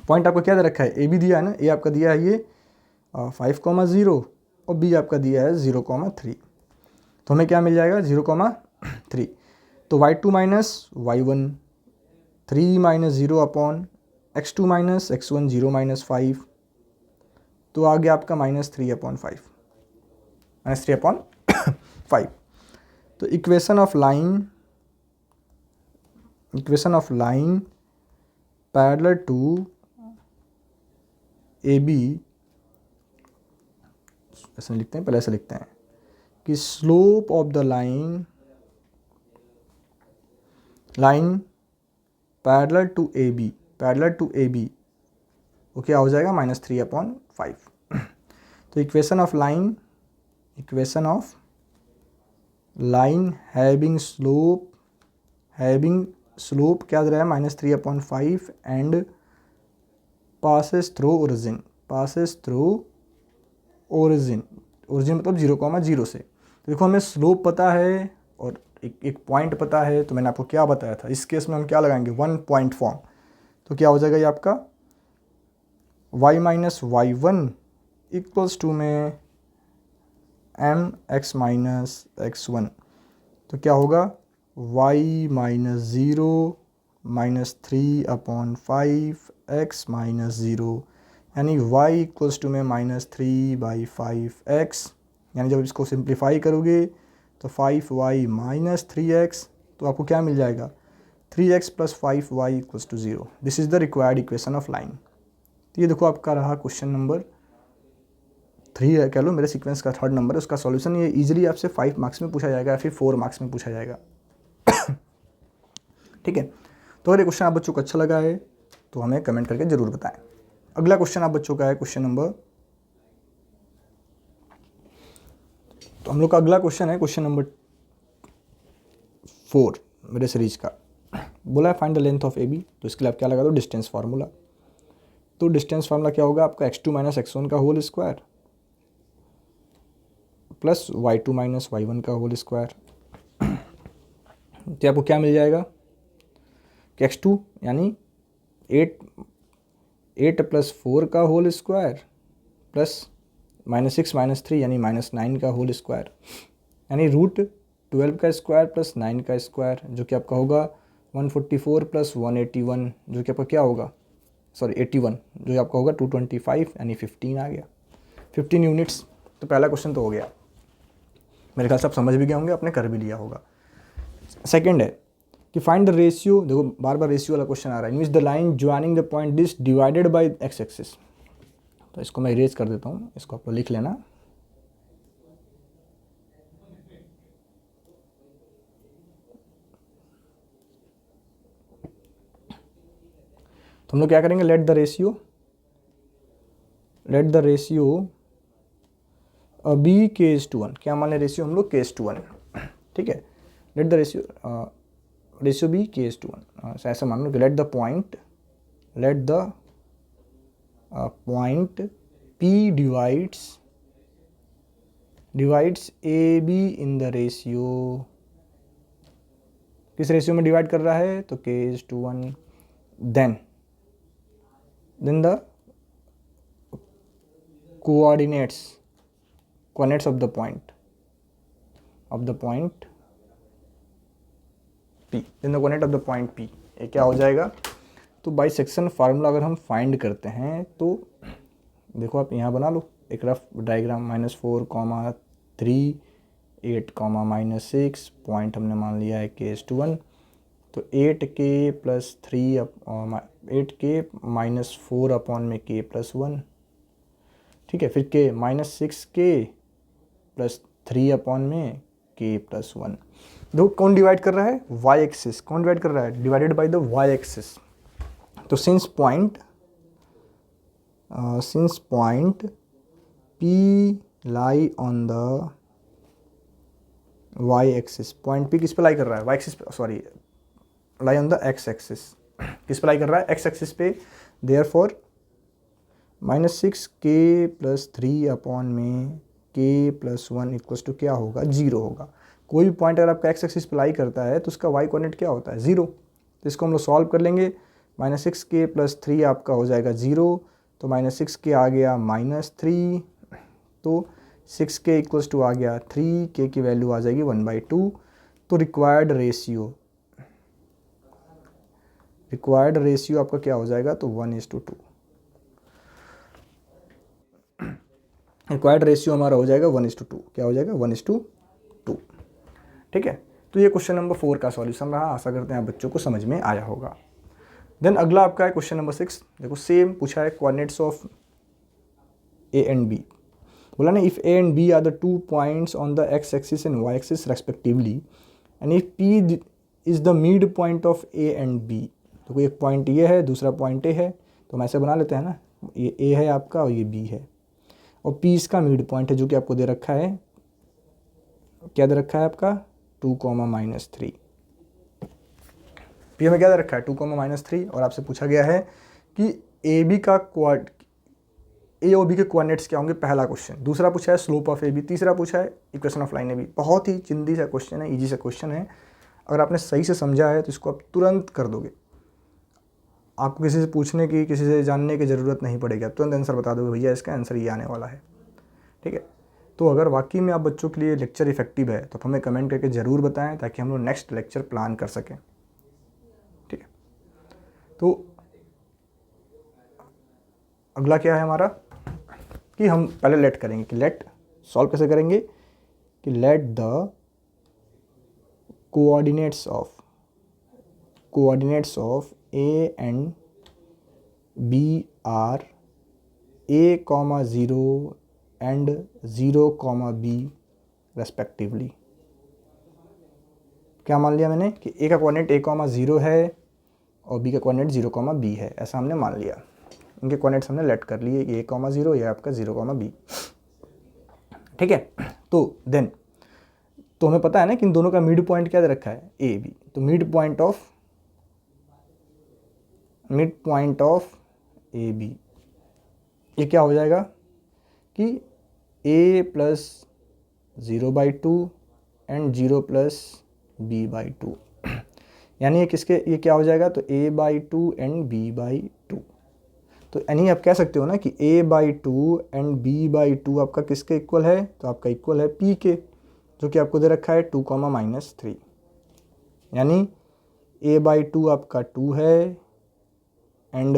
पॉइंट आपको क्या दे रखा है, ए बी दिया है ना, ए आपका दिया है ये 5,0 और बी आपका दिया है 0,3। तो हमें क्या मिल जाएगा 0,3। तो y2 minus Y one 3 minus 0 upon x2 minus x1 0 minus 5, तो आ गया आपका -3/5, -3/5। तो equation of line parallel to A B, ऐसे लिखते हैं, पहले ऐसे लिखते हैं कि slope of the line parallel to A B वो क्या हो जाएगा -3/5। तो equation of line having slope क्या दे रहा है -3/5 एंड पासेस थ्रू ओरिजिन मतलब 0,0 से। तो देखो हमें स्लोप पता है और एक पॉइंट पता है, तो मैंने आपको क्या बताया था, इस केस में हम क्या लगाएंगे, 1 पॉइंट फॉर्म। तो क्या हो जाएगा ये आपका y minus Y one equals to में mx माइनस x1। तो क्या होगा y माइनस 0 -3/5 x माइनस 0, यानी y इक्वल्स टू में -3/5x। यानी जब इसको सिंप्लीफाई करोगे तो 5y माइनस 3x, तो आपको क्या मिल जाएगा 3x plus 5y equals to 0। This is the required equation of line. तो ये देखो आपका रहा क्वेश्चन नंबर 3 है, कह लो मेरे सीक्वेंस का 3rd नंबर है। उसका सॉल्यूशन ये इजीली आपसे 5 मार्क्स में पूछा जाएगा या फिर 4 मार्क्स में पूछा जाएगा। ठीक है, तो अगर ये क्वेश्चन आप बच्चों को अच्छा लगा है तो हमें कमेंट करके ज़रूर बताएं। अगला क्वेश्चन आप बच्चों का है क्वेश्चन नंबर, तो हम लोग का अगला क्वेश्चन है क्वेश्चन नंबर 4 मेरे सीरीज का। बोला है find the length of A B, तो इसके लिए आप क्या लगा दो, डिस्टेंस फार्मूला। तो डिस्टेंस फार्मूला क्या होगा आपका, x2 माइनस x1 का whole square plus y2 minus y1 का होल स्क्वायर। तो आपको क्या मिल जाएगा कि x2 यानी 8 प्लस 4 का होल स्क्वायर प्लस -6 माइनस 3 यानी -9 का होल स्क्वायर, यानी √12 का स्क्वायर प्लस 9 का स्क्वायर, जो कि आपका होगा 144 प्लस 181, जो कि आपका क्या होगा, सॉरी 81, जो आपका होगा 225, यानी 15 आ गया, 15 यूनिट्स। तो पहला क्वेश्चन तो हो गया, मेरे ख्याल से आप समझ भी गए होंगे, आपने कर भी लिया होगा। सेकंड है कि फाइंड द रेशियो, देखो बार बार रेशियो वाला क्वेश्चन आ रहा है, in which the line joining the point this divided by x axis. तो इसको मैं इरेज कर देता हूँ, इसको आप लिख लेना। तो हम लोग क्या करेंगे, late the ratio be k:1। क्या मान लें रेशियो हम लोग k:1, ठीक है। Late the ratio be k:1, ऐसा मान लो कि let the point P divides A B in the ratio, किस रेशियो में डिवाइड कर रहा है, तो k:1। Then the coordinates of the point P, then the coordinate of the point P, ये क्या हो जाएगा। तो बाई सेक्शन फार्मूला अगर हम फाइंड करते हैं तो देखो आप यहाँ बना लो एक रफ डायग्राम, -4, 3, 8, -6, पॉइंट हमने मान लिया है k:1। तो 8k प्लस 3 8k -4 अपॉन में k+1, ठीक है। फिर k -6k प्लस 3 अपॉन में k+1। देखो कौन डिवाइड कर रहा है, y एक्सिस। कौन डिवाइड कर रहा है, divided by the y axis. तो since point P lie on the y axis, point P किस पे लाई कर रहा है, y axis, sorry lie on the x axis, किस अप्लाई कर रहा है, एक्स एक्सिस पे। देयरफॉर -6k+3 अपॉन में k+1 इक्वल्स टू क्या होगा, 0 होगा। कोई भी पॉइंट अगर आपका एक्स एक्सिस अप्लाई करता है तो उसका वाई कोऑर्डिनेट क्या होता है, 0। तो इसको हम लोग सॉल्व कर लेंगे। -6k+3 आपका हो जाएगा 0, तो -6k आ गया -3, तो 6k इक्वल्स टू आ गया 3, k की वैल्यू आ जाएगी 1/2। तो रिक्वायर्ड रेशियो आपका क्या हो जाएगा, तो 1:2। रिक्वायर्ड रेशियो हमारा हो जाएगा 1:2। क्या हो जाएगा, 1:2। ठीक है, तो ये क्वेश्चन नंबर 4 का सॉल्यूशन रहा। आशा करते हैं आप बच्चों को समझ में आया होगा। देन अगला आपका है क्वेश्चन नंबर 6। देखो सेम पूछा है, coordinates of A and B. बोला ना, if A and B are the 2 points on the x axis and Y axis respectively, and if P is the mid point of A and B. तो कोई एक point ये है, दूसरा point A है, तो हम ऐसे बना लेते हैं ना, ये ए है आपका और ये बी है, और पी इसका मिड पॉइंट है जो कि आपको दे रखा है, क्या दे रखा है आपका, 2, पी हमें क्या दे रखा है, 2, और आपसे पूछा गया है कि ए बी का ए और बी के कोऑर्डिनेट्स क्या होंगे, पहला क्वेश्चन। दूसरा पूछा है स्लोप ऑफ ए बी, तीसरा पूछा है equation of line A B. बहुत ही चिंदी सा क्वेश्चन है, इजी सा क्वेश्चन है। अगर आपने सही से समझा है तो इसको आप तुरंत कर दोगे, आपको किसी से पूछने की, किसी से जानने की ज़रूरत नहीं पड़ेगी, आप तुरंत आंसर बता दोगे, भैया इसका आंसर ये आने वाला है। ठीक है, तो अगर वाकई में आप बच्चों के लिए लेक्चर इफेक्टिव है तो हमें कमेंट करके ज़रूर बताएं, ताकि हम लोग नेक्स्ट लेक्चर प्लान कर सकें। ठीक है, तो अगला क्या है हमारा, कि हम पहले लेट करेंगे, कि लेट सॉल्व कैसे करेंगे, कि let the coordinates of A and B are a,0 and 0,b respectively. क्या मान लिया मैंने, कि ए का कोऑर्डिनेट a,0 है और b का कोऑर्डिनेट 0,b है, ऐसा हमने मान लिया। इनके कोऑर्डिनेट्स हमने लेट कर लिए, a,0 या आपका 0,b। ठीक है, तो देन तो हमें पता है ना कि इन दोनों का मिड पॉइंट क्या दे रखा है, ए बी। तो mid point of A B, ये क्या हो जाएगा कि a + 0/2 एंड 0 + b/2, यानी ये क्या हो जाएगा, तो a/2 एंड b/2। तो यानी आप कह सकते हो ना कि a/2 एंड b/2 आपका किसके इक्वल है, तो आपका इक्वल है p के, जो कि आपको दे रखा है 2, यानी a/2 आपका 2 है एंड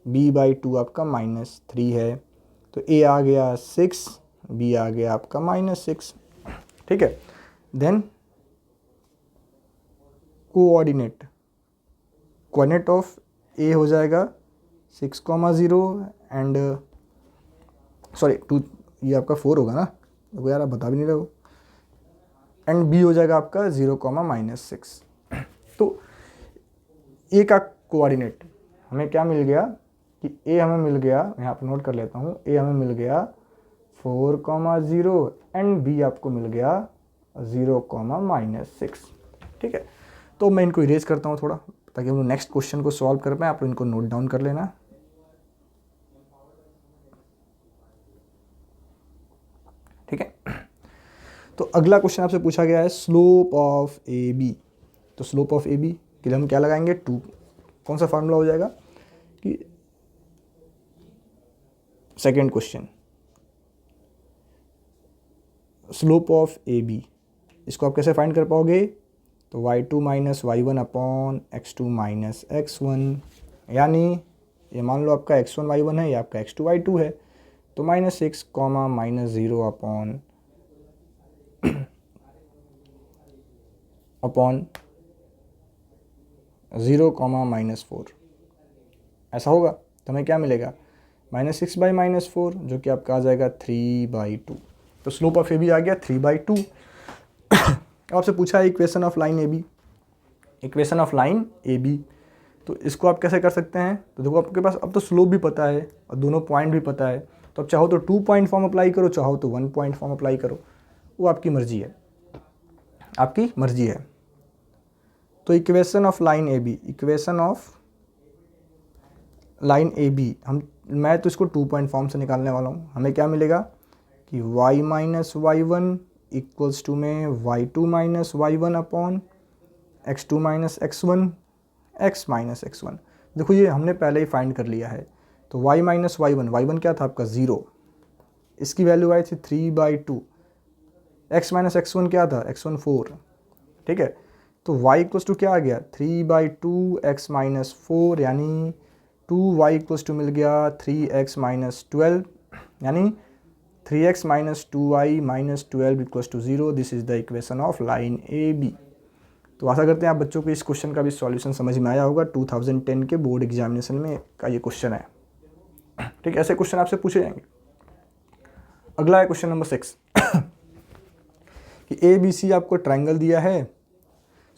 b/2 आपका -3 है। तो a आ गया 6, b आ गया आपका -6। ठीक है, देन कोऑर्डिनेट ऑफ a हो जाएगा 6,0 एंड सॉरी 2, ये आपका 4 होगा ना, तो यार आप बता भी नहीं रहे हो, एंड b हो जाएगा आपका 0,-6। तो a का कोऑर्डिनेट हमें क्या मिल गया, कि a हमें मिल गया, यहाँ पर नोट कर लेता हूँ, a हमें मिल गया 4,0 एंड b आपको मिल गया 0,-6। ठीक है, तो मैं इनको इरेज करता हूँ थोड़ा, ताकि हम लोग नेक्स्ट क्वेश्चन को सॉल्व कर पाएँ। आप लोग इनको नोट डाउन कर लेना। ठीक है, तो अगला क्वेश्चन आपसे पूछा गया है स्लोप ऑफ ए बी। तो स्लोप ऑफ ए बी के लिए हम क्या लगाएंगे, 2। कौन सा फार्मूला हो जाएगा, कि second question, slope of A B, इसको आप कैसे फाइंड कर पाओगे, तो y2 - y1 upon x2 - x1, यानी ये मान लो आपका x1 y1 है, या आपका x2 y2 है, तो -6, -0 अपॉन 0, -4, ऐसा होगा। तो हमें क्या मिलेगा, -6/-4, जो कि आपका आ जाएगा 3/2। तो स्लोप ऑफ ए बी आ गया 3/2। आपसे पूछा है equation of line A B, तो इसको आप कैसे कर सकते हैं, तो देखो आपके पास अब तो स्लोप भी पता है और दोनों पॉइंट भी पता है, तो अब चाहो तो 2 पॉइंट फॉर्म अप्लाई करो, चाहो तो 1 पॉइंट फॉर्म अप्लाई करो, वो आपकी मर्जी है, तो equation of line A B, equation of line A B, मैं तो इसको 2 पॉइंट फॉर्म से निकालने वाला हूँ। हमें क्या मिलेगा कि y minus Y one equals to में y2 minus Y one upon x2 minus x1 x minus x1। देखो ये हमने पहले ही फाइंड कर लिया है। तो y माइनस वाई वन क्या था आपका 0, इसकी वैल्यू आई थी 3/2। x माइनस x1 क्या था x1 4, ठीक है। तो y इक्वल्स टू क्या आ गया 3/2 x माइनस 4, यानी 2y इक्वल्स टू मिल गया 3x माइनस 12, यानी 3x minus 2y minus 12 equals to 0। This is the equation of line A B. तो आशा करते हैं आप बच्चों को इस क्वेश्चन का भी सॉल्यूशन समझ में आया होगा। 2010 के बोर्ड एग्जामिनेशन में का ये क्वेश्चन है, ठीक है। ऐसे क्वेश्चन आपसे पूछे जाएंगे। अगला है क्वेश्चन नंबर 6 कि ए बी सी आपको ट्रायंगल दिया है,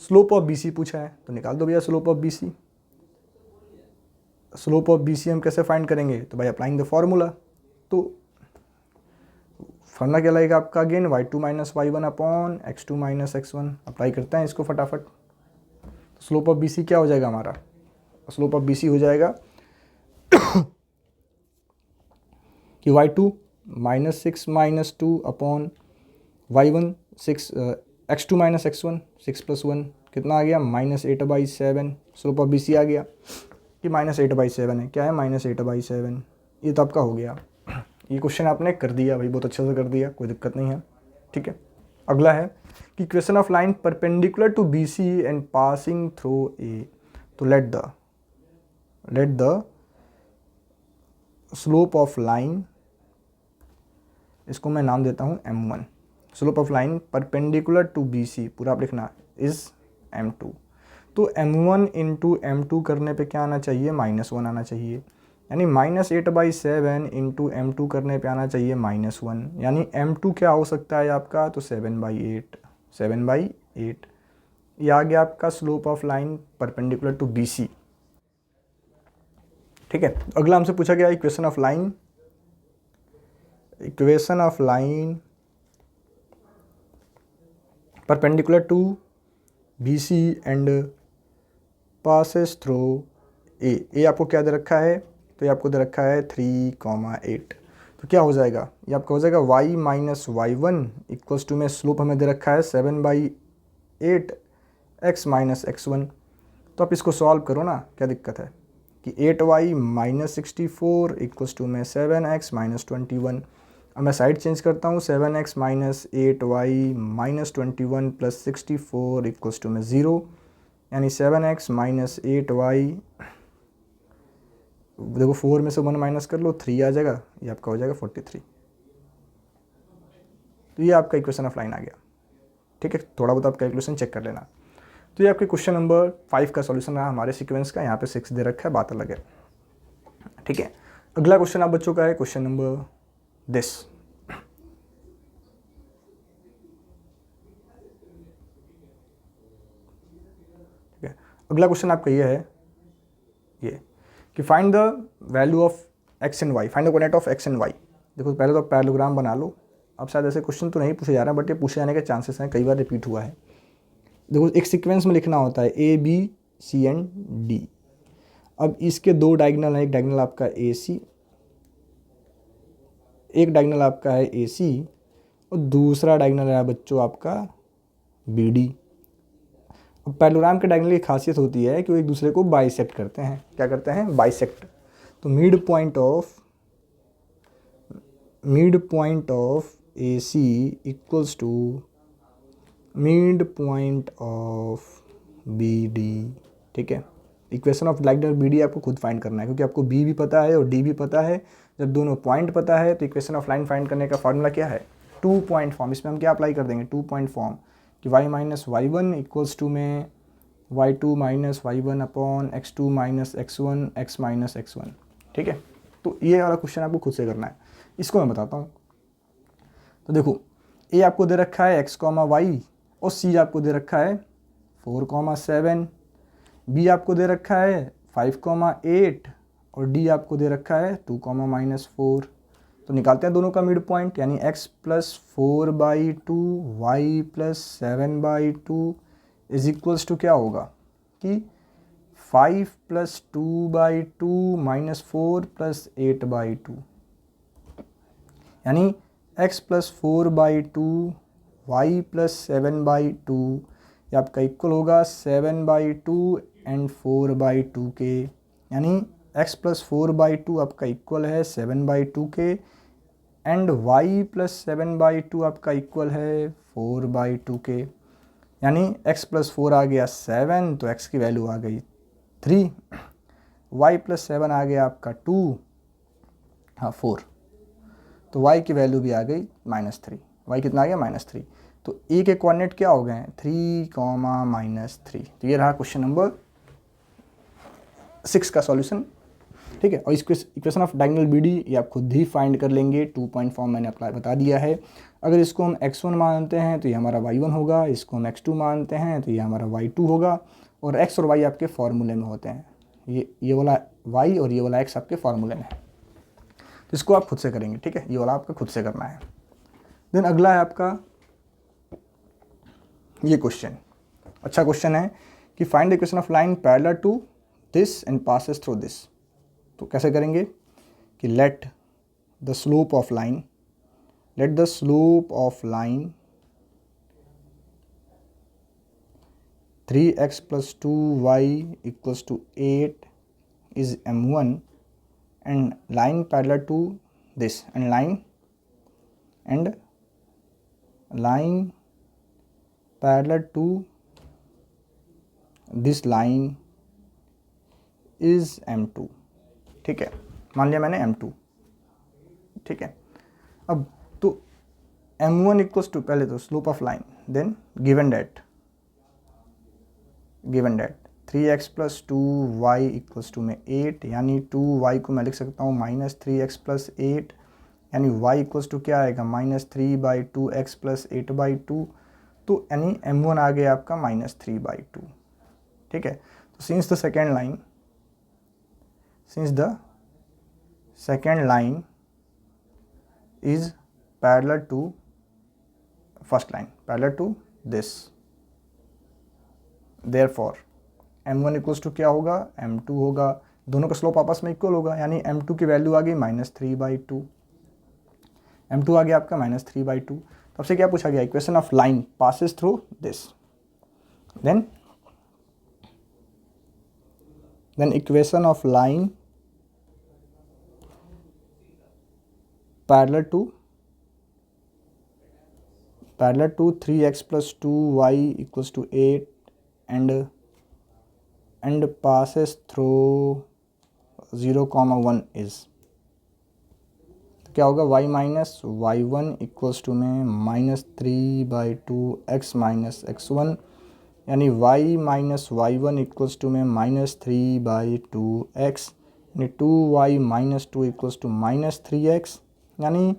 स्लोप ऑफ बी सी पूछा है, तो निकाल दो भैया slope of B C. Slope of B C हम कैसे फाइंड करेंगे, तो भाई अप्लाइंग द फॉर्मूला। तो फॉर्मूला क्या लगेगा आपका again y2 minus Y one upon x2 minus x1। Apply करते हैं इसको फटाफट। तो स्लोप ऑफ बी सी क्या हो जाएगा हमारा, स्लोप ऑफ बी सी हो जाएगा कि y2 minus 6 minus 2 upon y1 6 x2 minus x1 6 plus 1 कितना आ गया -8/7। स्लोप ऑफ बी सी आ गया कि -8/7 है। क्या है -8/7। ये तो आपका हो गया। ये क्वेश्चन आपने कर दिया भाई, बहुत अच्छे से कर दिया, कोई दिक्कत नहीं है, ठीक है। अगला है कि equation of line perpendicular to B C and passing through A. तो let the slope of line, इसको मैं नाम देता हूँ m1। Slope of line perpendicular to B C पूरा आप लिखना इज m2। तो m1 इंटू m2 करने पे क्या आना चाहिए -1 आना चाहिए, यानी -8/7 इंटू m2 करने पे आना चाहिए -1, यानी m2 क्या हो सकता है आपका, तो 7/8। ये आ गया आपका slope of line perpendicular to B C, ठीक है। अगला हमसे पूछा गया equation of line perpendicular to B C and passes through A आपको क्या दे रखा है, तो ये आपको दे रखा है 3,8। तो क्या हो जाएगा, ये आपका हो जाएगा y minus Y one equals to में स्लोप हमें दे रखा है 7/8 x माइनस x1। तो आप इसको सॉल्व करो ना, क्या दिक्कत है कि 8y माइनस 64 इक्वल्स टू में 7x माइनस 21। अब मैं साइड चेंज करता हूँ, 7x minus 8y minus 21 plus 64 equals to में 0, यानी 7x माइनस 8y, देखो 4 में से 1 माइनस कर लो 3 आ जाएगा, ये आपका हो जाएगा 43। तो ये आपका इक्वेशन ऑफ लाइन आ गया, ठीक है। थोड़ा बहुत आप कैलकुलेशन चेक कर लेना। तो ये आपके क्वेश्चन नंबर 5 का सॉल्यूशन रहा हमारे सीक्वेंस का। यहाँ पे 6 दे रखा है, बात अलग है, ठीक है। अगला क्वेश्चन आप बच्चों का है क्वेश्चन नंबर दिस। ठीक है, अगला क्वेश्चन आपका ये है ये कि find the value of x and y, find the coordinate of x and y. देखो पहले तो पैरेललोग्राम बना लो। अब शायद ऐसे क्वेश्चन तो नहीं पूछे जा रहे हैं, बट ये पूछे जाने के चांसेस हैं, कई बार रिपीट हुआ है। देखो एक सीक्वेंस में लिखना होता है A B C and D. अब इसके दो डायगोनल हैं, एक डायगोनल आपका ए सी, एक डायगोनल आपका है ए सी और दूसरा डायगोनल है बच्चों आपका बी डी। अब पैरेललोग्राम के डायगोनल की खासियत होती है कि वो एक दूसरे को बाइसेक्ट करते हैं। क्या करते हैं, बाइसेक्ट। तो mid point of A C equals to mid point of B D, ठीक है। Equation of diagonal B D आपको खुद फाइंड करना है, क्योंकि आपको बी भी पता है और डी भी पता है। जब दोनों पॉइंट पता है तो इक्वेशन ऑफ लाइन फाइंड करने का फॉर्मूला क्या है, 2 पॉइंट फॉर्म। इसमें हम क्या अप्लाई कर देंगे, 2 पॉइंट फॉर्म कि y minus Y one equals to में y2 minus Y one upon x2 minus x1 x minus x1, ठीक है। तो ये वाला क्वेश्चन आपको खुद से करना है, इसको मैं बताता हूँ। तो देखो ए आपको दे रखा है x, y और सी आपको दे रखा है 4,7, बी आपको दे रखा है 5,8 और डी आपको दे रखा है 2,-4। तो निकालते हैं दोनों का मिड पॉइंट, यानी x plus 4/2 y plus 7/2 is equals to क्या होगा कि 5 प्लस 2/2 माइनस 4 प्लस 8/2, यानी x प्लस 4/2 y प्लस 7/2 ये आपका इक्वल होगा 7/2 एंड 4/2 के, यानी x प्लस 4/2 आपका इक्वल है 7/2 के एंड y प्लस 7/2 आपका इक्वल है 4/2 के, यानी x प्लस 4 आ गया 7 तो x की वैल्यू आ गई 3, y प्लस 7 आ गया आपका 2, हाँ 4, तो y की वैल्यू भी आ गई -3, y कितना आ गया -3, तो ए के कोऑर्डिनेट क्या हो गए हैं 3, -3। तो ये रहा क्वेश्चन नंबर 6 का सॉल्यूशन, ठीक है। और इसको इक्वेशन ऑफ डायगोनल बीडी ये आप खुद ही फाइंड कर लेंगे, 2 पॉइंट फॉर्म मैंने अप्लाई बता दिया है। अगर इसको हम x1 मानते हैं तो ये हमारा y1 होगा, इसको हम x2 मानते हैं तो ये हमारा y2 होगा, और x और y आपके फॉर्मूले में होते हैं, ये वाला y और ये वाला x आपके फॉर्मूले में है, तो इसको आप खुद से करेंगे, ठीक है, ये वाला आपका खुद से करना है। देन अगला है आपका ये क्वेश्चन, अच्छा क्वेश्चन है कि find the equation of line parallel to this and passes through this. तो कैसे करेंगे कि let the slope of line 3x plus 2y equals to 8 is m1 and line parallel to this and line parallel to this line is m2, ठीक है, मान लिया मैंने m2, ठीक है। अब तो m1 इक्वल्स टू, पहले तो slope of line, then given that 3x plus 2y equals to में 8, यानी 2y को मैं लिख सकता हूँ -3x प्लस 8, यानी y इक्वल्स टू क्या आएगा -3/2x प्लस 8/2, तो यानी m1 आ गया आपका -3/2, ठीक है। तो since the second line is parallel to first line, parallel to this, therefore m1 equals to क्या होगा m2 होगा, दोनों का स्लोप आपस में इक्वल होगा, यानी m2 की वैल्यू आ गई -3/2, m2 आ गया आपका -3/2। तो आपसे क्या पूछा गया, equation of line passes through this, then equation of line parallel to 3x plus 2y equals to 8 and passes through 0,1 is, तो क्या होगा y minus y1 equals to में -3/2x माइनस x1, यानी y minus y1 equals to में -3/2x, यानी 2y minus 2 equals to -3x, यानी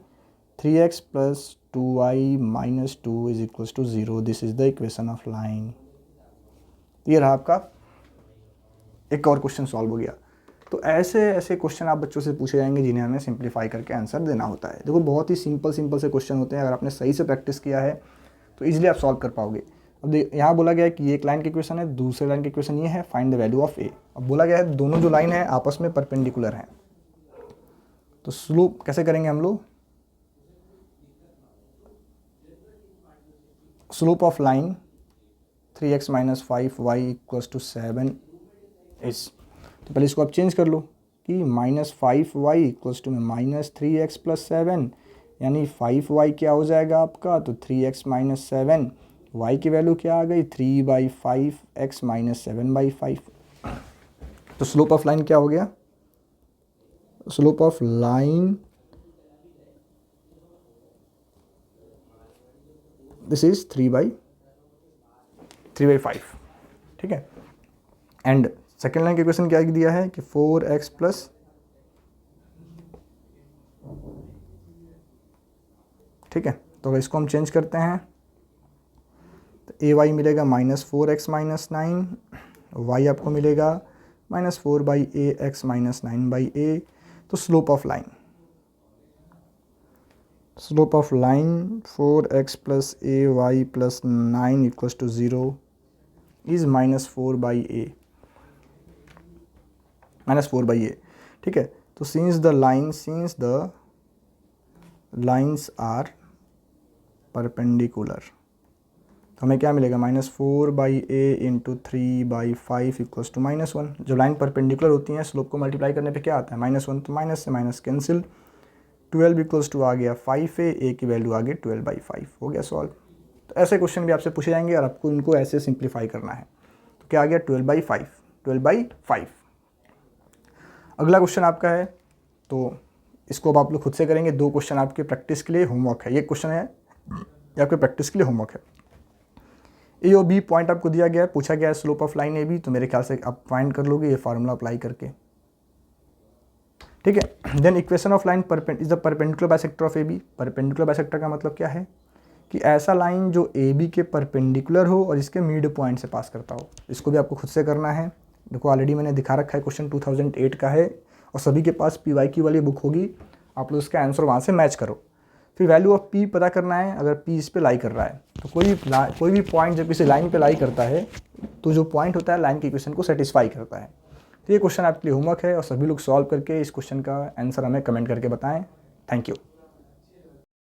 3x plus 2y minus 2 is equals to 0। This is the equation of line. ये रहा आपका एक और क्वेश्चन सॉल्व हो गया। तो ऐसे क्वेश्चन आप बच्चों से पूछे जाएंगे जिन्हें हमें सिंप्लीफाई करके आंसर देना होता है। देखो बहुत ही सिंपल से क्वेश्चन होते हैं, अगर आपने सही से प्रैक्टिस किया है तो ईजिली आप सॉल्व कर पाओगे। अब यहाँ बोला गया है कि ये एक लाइन की इक्वेशन है, दूसरे लाइन की इक्वेशन ये है, फाइंड द वैल्यू ऑफ ए। अब बोला गया है दोनों जो लाइन है आपस में परपेंडिकुलर हैं, तो स्लोप कैसे करेंगे हम लोग, slope of line 3x minus 5y equals to 7 is, तो पहले इसको आप चेंज कर लो कि -5y इक्वल्स टू में -3x प्लस 7, यानी 5y क्या हो जाएगा आपका, तो 3x माइनस 7, y की वैल्यू क्या आ गई 3/5 x माइनस 7/5। तो स्लोप ऑफ लाइन क्या हो गया, slope of line this is 3/5, ठीक है। एंड सेकेंड लाइन की क्वेश्चन क्या दिया है कि 4x प्लस, ठीक है। तो अगर इसको हम चेंज करते हैं तो ay मिलेगा -4x माइनस 9, y आपको मिलेगा -4/ax माइनस 9/a। तो slope of line 4x plus ay plus 9 equals to 0 is -4/a। -4/a, ठीक है। तो since the lines are perpendicular, तो हमें क्या मिलेगा, -4/a इंटू 3/5 इक्वल्स टू -1। जब लाइन परपेंडिकुलर होती हैं स्लोप को मल्टीप्लाई करने पे क्या आता है, -1, तो माइनस से माइनस कैंसिल, 12 इक्वल्स टू आ गया 5a, a की वैल्यू आ गई 12/5, हो गया सॉल्व। तो ऐसे क्वेश्चन भी आपसे पूछे जाएंगे और आपको इनको ऐसे सिंप्लीफाई करना है। तो क्या आ गया 12/5। अगला क्वेश्चन आपका है, तो इसको अब आप लोग खुद से करेंगे। 2 क्वेश्चन आपके प्रैक्टिस के लिए होमवर्क है, ये क्वेश्चन है ये आपके प्रैक्टिस के लिए होमवर्क है। ए और बी पॉइंट आपको दिया गया है, पूछा गया है slope of line A B, तो मेरे ख्याल से आप फाइंड कर लोगे ये फार्मूला अप्लाई करके, ठीक है। Then equation of line is the perpendicular bisector of A B. Perpendicular bisector का मतलब क्या है कि ऐसा लाइन जो ए बी के परपेंडिकुलर हो और इसके मिड पॉइंट से पास करता हो। इसको भी आपको खुद से करना है। देखो ऑलरेडी मैंने दिखा रखा है, क्वेश्चन 2008 का है और सभी के पास PYQ वाली बुक होगी, आप लोग उसका आंसर वहाँ से मैच करो। फिर वैल्यू ऑफ P पता करना है, अगर P इस पे लाई कर रहा है तो कोई भी पॉइंट जब किसी लाइन पे लाई करता है तो जो पॉइंट होता है लाइन के इक्वेशन को सेटिस्फाई करता है। तो ये क्वेश्चन आपके लिए होमवर्क है और सभी लोग सॉल्व करके इस क्वेश्चन का आंसर हमें कमेंट करके बताएं। Thank you.